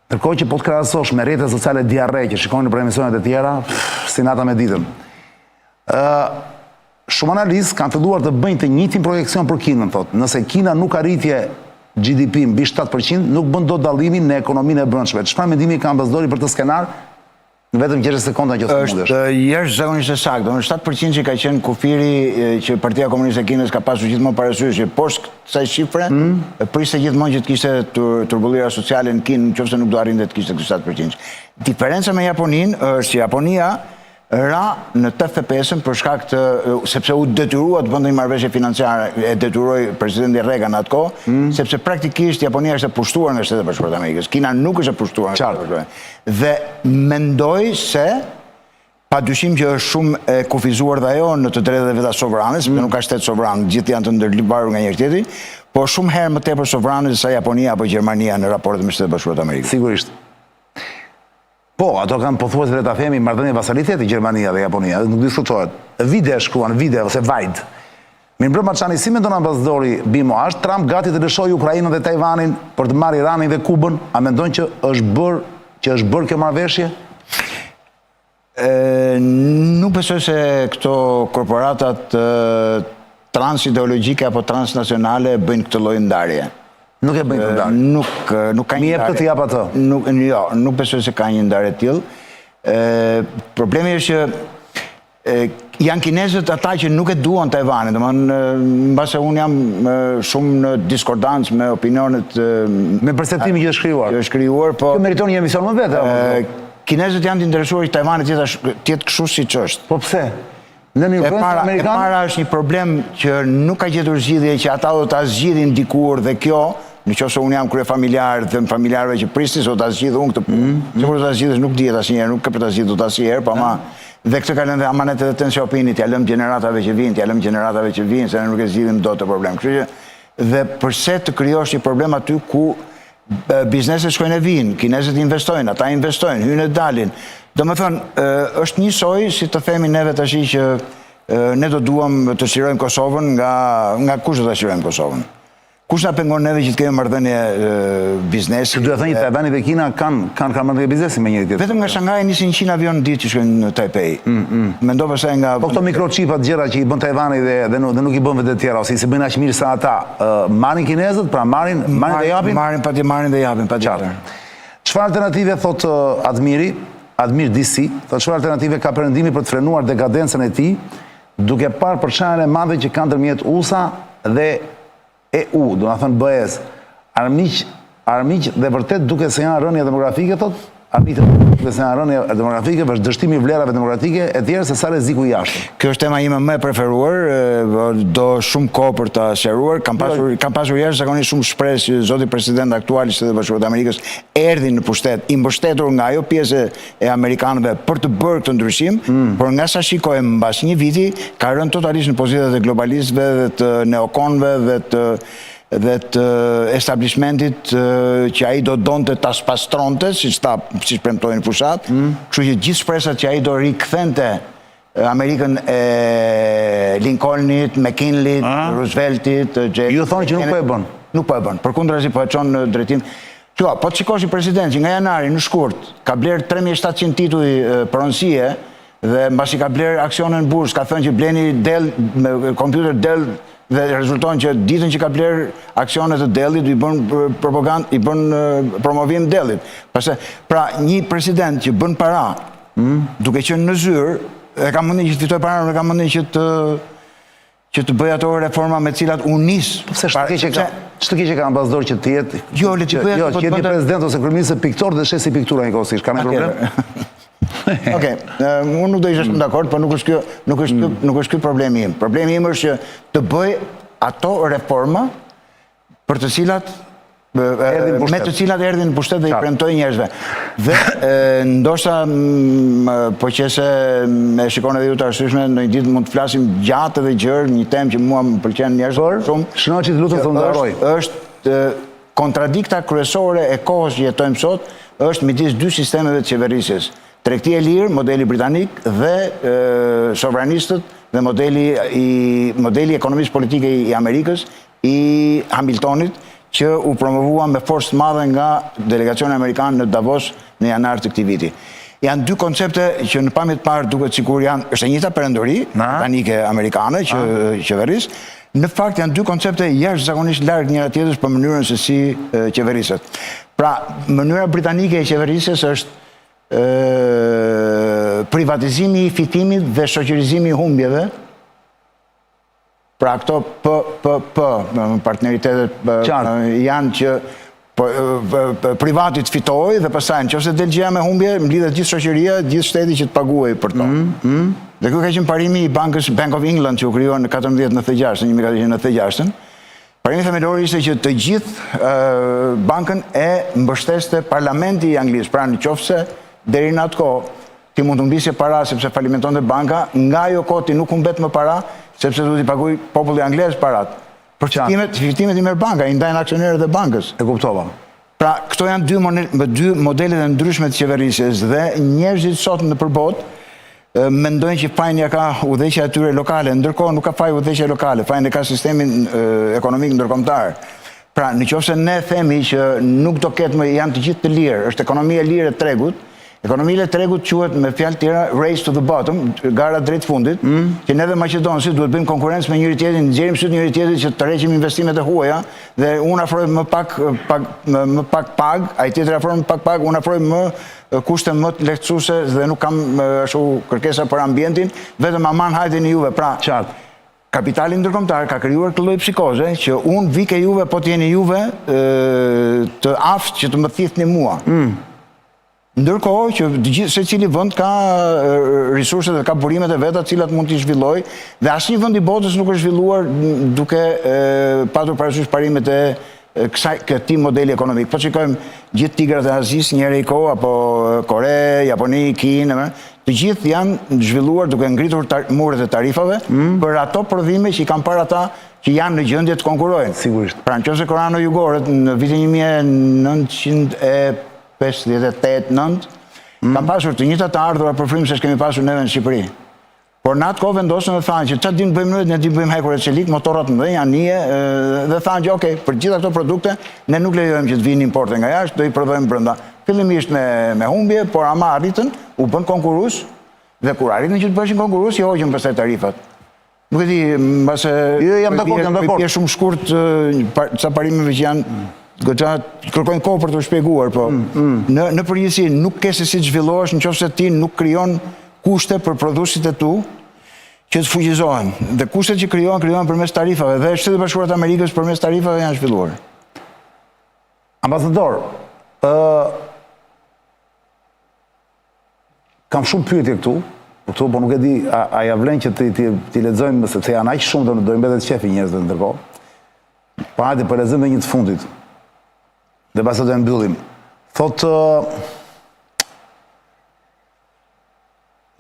Ndërkohë që po të krahasosh me rrjetet sociale diarre që shikojnë në emisionet e tjera, si nata me ditën. Shumë analistë kanë filluar të bëjnë të njëjtin projekcion për Kinën, thotë. Nëse Kina nuk arritje GDP mbi 7%, nuk bën dot dallimin në ekonominë e brendshme. Çfarë mendimi ka ambasadori për të skenar? Në vetëm 60 sekonda që thua mundesh. Është jashtëzakonisht saktë. Në 7% që ka qenë kufiri që Partia Komuniste e Kinës ka pasur gjithmonë parasysh që poshtë kësaj shifre, priste gjithmonë që të kishte turbullira sociale në Kinë, nëse nuk do arrinte të kishte 7%. Diferenca me Japoninë është që Japonia ra në 85-ën për shkak të sepse u detyrua të bënte një marrëveshje financiare, e detyroi presidenti Reagan atë kohë, sepse praktikisht Japonia është e pushtuar nga Shtetet Bashkuara të Amerikës. Kina nuk është e pushtuar nga Shtetet Bashkuara. Dhe mendoj se padyshim që është shumë e kufizuar dhe ajo në të drejtat e veta sovrane, sepse nuk ka shtet sovran, gjithë janë të ndërlibarur nga njëri tjetri, por shumë herë më tepër sovrane se sa Japonia apo Gjermania në raportet me Shtetet Bashkuara të Amerikës. Sigurisht. Po, ato kanë pothuajse le ta themi marrëdhënie vasaliteti Gjermania dhe Japonia, nuk diskutohet. Vide shkruan, vide ose vajt. Mirëmbrëma çani, si mendon ambasadori Bimo, është Trump gati të lëshojë Ukrainën dhe Tajvanin për të marrë Iranin dhe Kubën? A mendon që është bërë kjo marrëveshje? Nuk besoj se këto korporatat transideologjike apo transnacionale bëjnë këtë lloj ndarje. Nuk e bëjnë të ndarje. Nuk ka një ndarje. Mi jep këtë jap atë. Jo, nuk besoj se ka një ndarje tillë. Problemi është që janë kinezët ata që nuk e duan Tajvanin, domethënë mbase unë jam shumë në diskordancë me opinionet me perceptimin që është krijuar, po kjo meriton një emision më vetë. Kinezët janë të interesuar që Tajvani të jetë kështu siç është. Po pse? E para është një problem që nuk ka gjetur zgjidhje, që ata do ta zgjidhin dikur dhe kjo, nëse unë jam kryefamiliar dhe familjarëve që prisnin do ta zgjidh unë këtë punë. Sigur do ta zgjidhësh nuk dihet asnjëherë, nuk ka për ta zgjidhur dot asnjëherë, po ama dhe këtë ka lënë dhe amanet edhe të Xiaopingit, ja lëm gjeneratave që vinë, se ne nuk e zgjidhim dot të problem. Kështu që dhe përse të krijosh një problem aty ku bizneset shkojnë e vinë, kineset investojnë, ata investojnë, hynë e dalin. Do me thënë, është njësoj, si të themi neve të shi që ne do duam të shirojmë Kosovën nga kush do të shirojmë Kosovën? Kush nga pengon neve që të kemi marrëdhënie biznesi? Duhet thënë, Tajvani dhe Kina kanë marrëdhënie biznesi me njëri tjetrin. Vetëm nga Shanghai nisin 100 avion ditë që shkojnë në Taipei. Mendo pastaj nga... Po këto mikrochipat gjëra që i bën Tajvani dhe nuk i bën vetë të tjera, ose i se bëjnë aq mirë sa ata, marrin kinezët, pra marrin dhe japin? Marrin dhe japin, patjetër. Çfarë alternative thot Admir DC, thot çfarë alternative ka Perëndimi për të frenuar dekadencën e tij, duke parë përçarjen e madhe që kanë ndërmjet USA dhe EU, do na thënë BE-s, armiq dhe vërtet duke se janë rënja demografike, thot, armiqët duke se janë rënja demografike, vazhdimi i vlerave demokratike e tjerë se sa rreziku i jashtëm. Kjo është tema ime më e preferuar, do shumë kohë për ta sqaruar. Kam pasur jashtëzakonisht shumë shpresë që zoti president aktual i Shtetit Bashkuar të Amerikës erdhi në pushtet, i mbështetur nga ajo pjesë e amerikanëve për të bërë këtë ndryshim, por nga sa shikojmë mbas një viti ka rënë totalisht në pozitat e globalistëve dhe të neokonëve dhe të establishmentit që ai do donte ta spastronte, siç premtojnë fushat, kështu që gjithë shpresat që ai do rikthente Amerikën e Lincolnit, McKinleyt, Rooseveltit, Ju thonë që nuk po e bën. Nuk po e bën, përkundrazi po e çon në drejtim. Po të shikosh i presidenti nga janari në shkurt ka bler 3700 tituj pronësie dhe mbasi ka bler aksione në bursë, ka thënë që bleni Dell, kompjuter Dell, dhe rezulton që ditën që ka bler aksionet të Dellit i bën propagandë, i bën promovim Dellit. Pra një president që bën para, duke qenë në zyrë, e ka mundin që të fitoj para, e ka mundin që të bëj ato reforma me cilat unis. Ç'të keqe ka ambasador që të jetë? Jo, që jetë president ose kryeminist piktor dhe shesi piktura njëkohësisht. Ka ndonjë problem? Oke, unë nuk do isha shumë dakord, por nuk është ky problemi im. Problemi im është që të bëj ato reforma për të cilat me të cilat erdhin në pushtet dhe i premtoj njerëzve. Dhe ndoshta po qese me shikon edhe ju të arsyeshme, në një ditë mund të flasim gjatë dhe gjërë, një temë që mua më pëlqen njerëzve shumë. Shnoqit lutem të ndaroj. Është kontradikta kryesore e kohës që jetojmë sot, është midis dy sistemeve të qeverisjes. Tregtia e lirë, modeli britanik, dhe sovranistët dhe modeli ekonomisë politike i Amerikës, i Hamiltonit, që u promovua me forcë madhe nga delegacioni amerikan në Davos në janar të këtij viti. Janë dy koncepte që në pamjet parë duket sikur është e njëjta perëndori britanike amerikane që qeveris. Në fakt janë dy koncepte jashtëzakonisht larg njëra tjetrës për mënyrën se si qeveriset. Pra, mënyra britanike e qeverisjes është privatizimi i fitimit dhe shoqërizimi i humbjeve. Pra këto partneritetet janë që privatit fitoj dhe pastaj nëse del gjëja me humbje, mblidhet gjithë shoqëria, gjithë shteti që të paguajë për to. Dhe ky ka qenë parimi i bankës Bank of England që u krijua në 1496. Parimi themelor ishte që të gjithë bankën e mbështeste parlamenti i Anglisë. Pra nëse deri në atë kohë ti mund të mbisje para sepse falimentonte banka, nga ajo kohë ti nuk humbet më para sepse duhet i paguaj populli anglez parat. Për fitimet i merr banka, i ndajnë aksionerët e bankës. E kuptova. Pra, këto janë dy modelet e ndryshme të qeverisjes dhe njerëzit sot në përbot mendojnë që fajin ja ka udhëheqja e tyre lokale, ndërkohë nuk ka faj udhëheqja lokale, fajin e ka sistemin ekonomik ndërkombëtar. Pra, nëse ne themi që nuk do ketë më janë të gjithë të lirë, është ekonomia e lirë e tregut. Ekonomia e tregut quhet me fjalë tjera race to the bottom, gara drejt fundit, që ne dhe maqedonësit duhet bëjmë konkurrencë me njëri tjetrin, nxjerrim syt njëri tjetrit që të tërheqim investimet e huaja dhe unë afroj më pak pag, ai tjetri afron më pak, unë afroj më kushte më të lehtësuese dhe nuk kam ashtu kërkesa për ambientin, vetëm aman hajteni juve. Pra, kapitali ndërkombëtar ka krijuar këtë lloj psikoze që unë vi ke juve, po t'jeni juve të aftë që të më thithni mua. Ndërkohë që secili vend ka resurset dhe ka burimet e veta të cilat mund t'i zhvilloj dhe asnjë vend i botës nuk është zhvilluar duke patur parasysh parimet e këtij modeli ekonomik. Po shikojmë gjithë tigrat e Azisë, njëherë i kohë apo Kore, Japoni, Kinë, të gjithë janë zhvilluar duke ngritur muret e tarifave për ato prodhime që i kanë parë ata që janë në gjendje të konkurrojnë. Sigurisht. Pra nëse korano-jugorët në vitin 1958-9 kanë pasur të njëjtat të ardhura për frymë se kemi pasur neve në Shqipëri. Por në atë kohë vendosën dhe thanë që çfarë dimë bëjmë ne dimë bëjmë hekur e çelik, motorrat më mëdhenj, anije, dhe thanë që okay, për gjitha këto produkte ne nuk lejojmë që të vinë importe nga jashtë, do i prodhojmë brenda. Fillimisht me humbje, por ama arritën, u bën konkurrues dhe kur arritën që të bëshin konkurrues, i hoqën pastaj tarifat. Nuk e di, mbase jam dakord. Është shumë shkurt ca parimeve që janë goxha kërkojnë kohë për të shpjeguar, po në përgjithësi nuk ke se si të zhvillohesh nëse ti nuk krijon kushte për prodhuesit e tu që të fuqizohen. Dhe kushtet që krijohen përmes tarifave dhe Shtetet Bashkuara të Amerikës përmes tarifave janë zhvilluar. Ambasador, kam shumë pyetje këtu, po nuk e di, a ja vlen që ti lexojmë sepse janë aq shumë do mbetet qefi njerëzve ndërkohë. Pa hajde për lexim dhe një të fundit. Dhe pastaj do e mbyllim. Thotë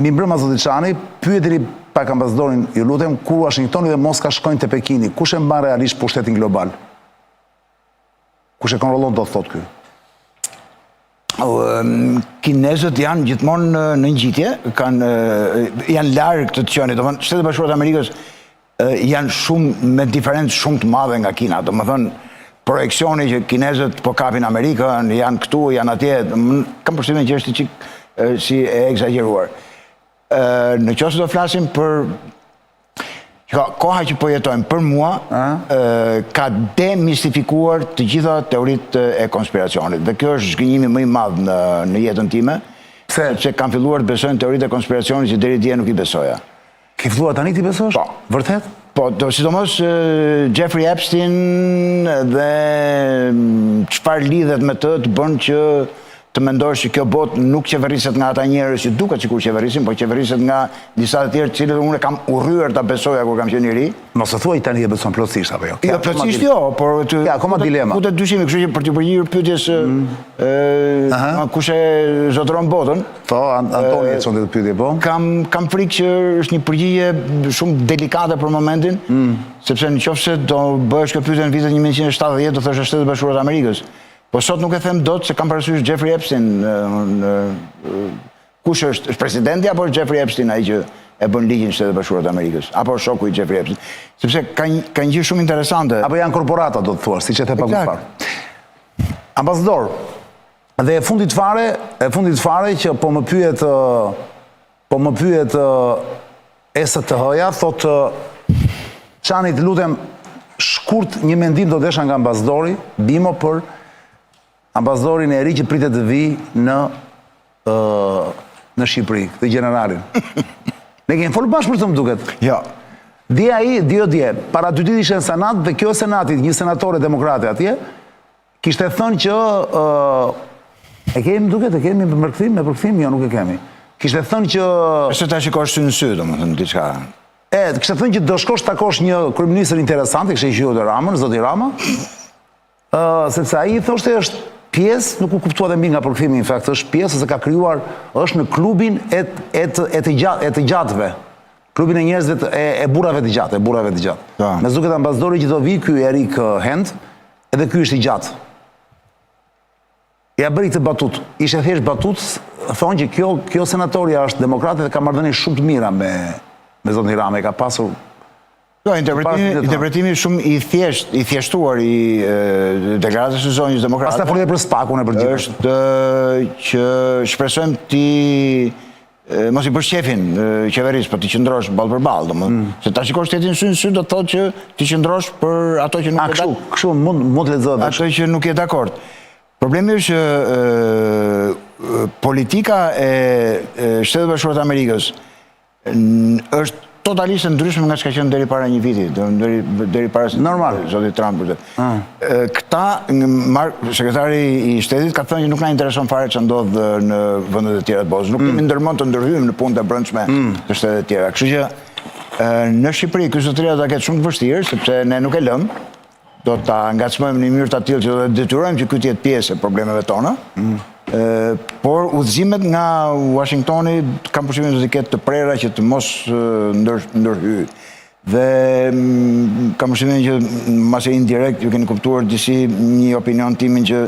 mi mbrëma zoti Çani, pyeteni pak ambasadorin, ju lutem, kur Washingtoni dhe Moska shkojnë te Pekini, kush e mban realisht pushtetin global? Kush e kontrollon, do të thotë ky? Kinezët janë gjithmonë në ngjitje, janë larg të qenit. Domethënë, Shtetet Bashkuara të Amerikës janë shumë me diferencë shumë të madhe nga Kina. Domethënë, projeksioni që kinezët po kapin Amerikën, janë këtu, janë atje, kam përshtypjen që është çik si e egzageruar. Në qoftë se do flasim për koha që po jetojmë, për mua, ka demistifikuar të gjitha teoritë e konspiracionit. Dhe kjo është zhgënjimi më i madh në jetën time, sepse kam filluar të besoj në teoritë e konspiracionit që deri dje nuk i besoja. Ke filluar tani ti besosh? Po. Vërtet? Po, sidomos Jeffrey Epstein dhe çfarë lidhet me të bën që të mendosh që kjo botë nuk qeveriset nga ata njerëz që duket sikur qeverisin, po qeveriset nga disa të tjerë të cilët unë kam urryer ta besoja kur kam qenë i ri. Mos e thuaj tani e beson plotësisht apo jo? Jo, plotësisht jo, por ja, akoma dilema. Ku të dyshimi, kështu që për të përgjigjur pyetjes kush e zotëron botën. Po, Antoni e çon të pyetje po. Kam frikë që është një përgjigje shumë delikate për momentin, sepse nëse do bëhesh kjo pyetje në vitin 1970 do thosh Shtetet Bashkuara të Amerikës. Po sot nuk e them dot se kam parasysh Jeffrey Epstein, kush është presidenti apo është Jeffrey Epstein ai që e bën ligjin në Shtetet Bashkuara të Amerikës, apo shoku i Jeffrey Epstein, sepse ka një gjë shumë interesante. Apo janë korporata, do të thuash, siç e the pak më parë. Ambasador, dhe e fundit fare që po më pyet STH-ja, thotë Çani, të lutem shkurt një mendim do desha nga ambasadori Bimo për ambasadorin e ri që pritet të vi në Shqipëri, këtë generalin. Ne kemi folur bashkë për të më duket. Jo. Dje, para 2 ditë ishte në Senat dhe kjo senatit, një senatore demokrate atje, kishte thënë që e kemi duket, e kemi me përkthim, jo nuk e kemi. Kishte thënë që se ta shikosh sy në sy, domethënë diçka. Kishte thënë që do shkosh takosh një kryeministër interesant, kishte quajtur Ramën, zoti Rama, sepse ai thoshte është pjesë, nuk u kuptua dhe mbi nga përkthimi, në fakt, është pjesë se ka krijuar, është në klubin e të gjatëve. Klubin e njerëzve e burrave të gjatë, Me duket ambasadori që do vi ky Erik Hend, edhe ky është i gjatë. Ja bëri këtë batut. Ishte thjesht batut, thonë që kjo senatoria është demokrate dhe ka marrëdhënie shumë të mira me zotin Rama, ka pasur. Jo, interpretimi shumë i thjeshtuar i deklaratës së zonjës demokrate. Pastaj folje për spakun e përgjithshëm. Është që shpresojmë ti mos i bësh shefin qeverisë, po ti qëndrosh ballë për ballë, domethënë. Se ta shikosh shtetin sy në sy do të thotë që ti qëndrosh për ato që nuk je dakord. Kështu mund të lexohet. Ato që nuk je dakord. Problemi është që politika e Shtetet Bashkuara të Amerikës është totalisht ndryshme nga çka qenë deri para një viti, deri para zotit Trump. Këta, sekretari i shtetit ka thënë që nuk na intereson fare ç'a ndodh në vendet e tjera të botës. Nuk kemi ndërmend të ndërhyjmë në punët e brendshme të shtetet e tjera. Kështu që në Shqipëri ky zotëria do ta ketë shumë të vështirë, sepse ne nuk e lëm. Do ta ngacmojmë në një mënyrë të tillë që do të detyrojmë që ky të jetë pjesë e problemeve tona. Por udhëzimet nga Washingtoni kam përshtypjen se ketë të prera që të mos ndërhy. Dhe kam përshtypjen që mase indirekt ju keni kuptuar disi një opinion timin që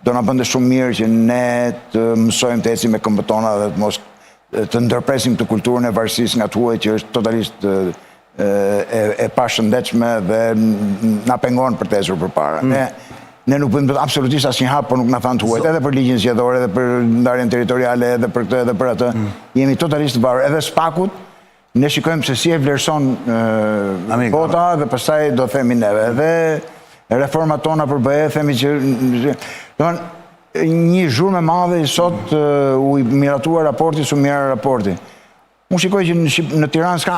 do na bënte shumë mirë që ne të mësojmë të ecim me këmbët tona dhe të mos të ndërpresim të kulturën e varësisë nga tuaj që është totalisht e pashëndetshme dhe na pengon për të ecur përpara. Ne nuk bëjmë absolutisht asnjë hap, por nuk na thanë tuajt, edhe për ligjin zgjedhor, edhe për ndarjen territoriale, edhe për këtë, edhe për atë. Jemi totalisht të varur. Edhe spakut, ne shikojmë se si e vlerëson bota dhe pastaj do themi neve. Edhe reformat tona për BE, themi që një zhurmë e madhe sot u miratua raporti, su mira raporti. Unë shikoj që në Tiranë s'ka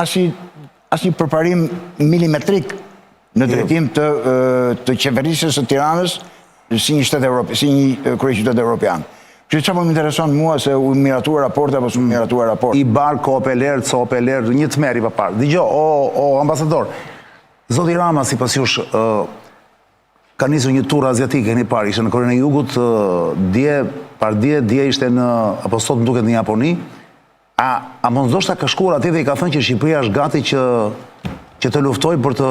asnjë përparim milimetrik në drejtim të qeverisjes së Tiranës si një kryeqytet evropian. Që çfarë më intereson mua se u miratua raporti apo s'u miratua raporti. I bar Kopeler, Copeler, një tmerr i papar. Dgjoj, o ambasador, zoti Rama sipas jush ka nisur një tur aziatik, keni parë, ishte në Korenë e Jugut, dje ishte apo sot më duket në Japoni. A mos ndoshta ka shkuar atje dhe i ka thënë që Shqipëria është gati që të luftoj për të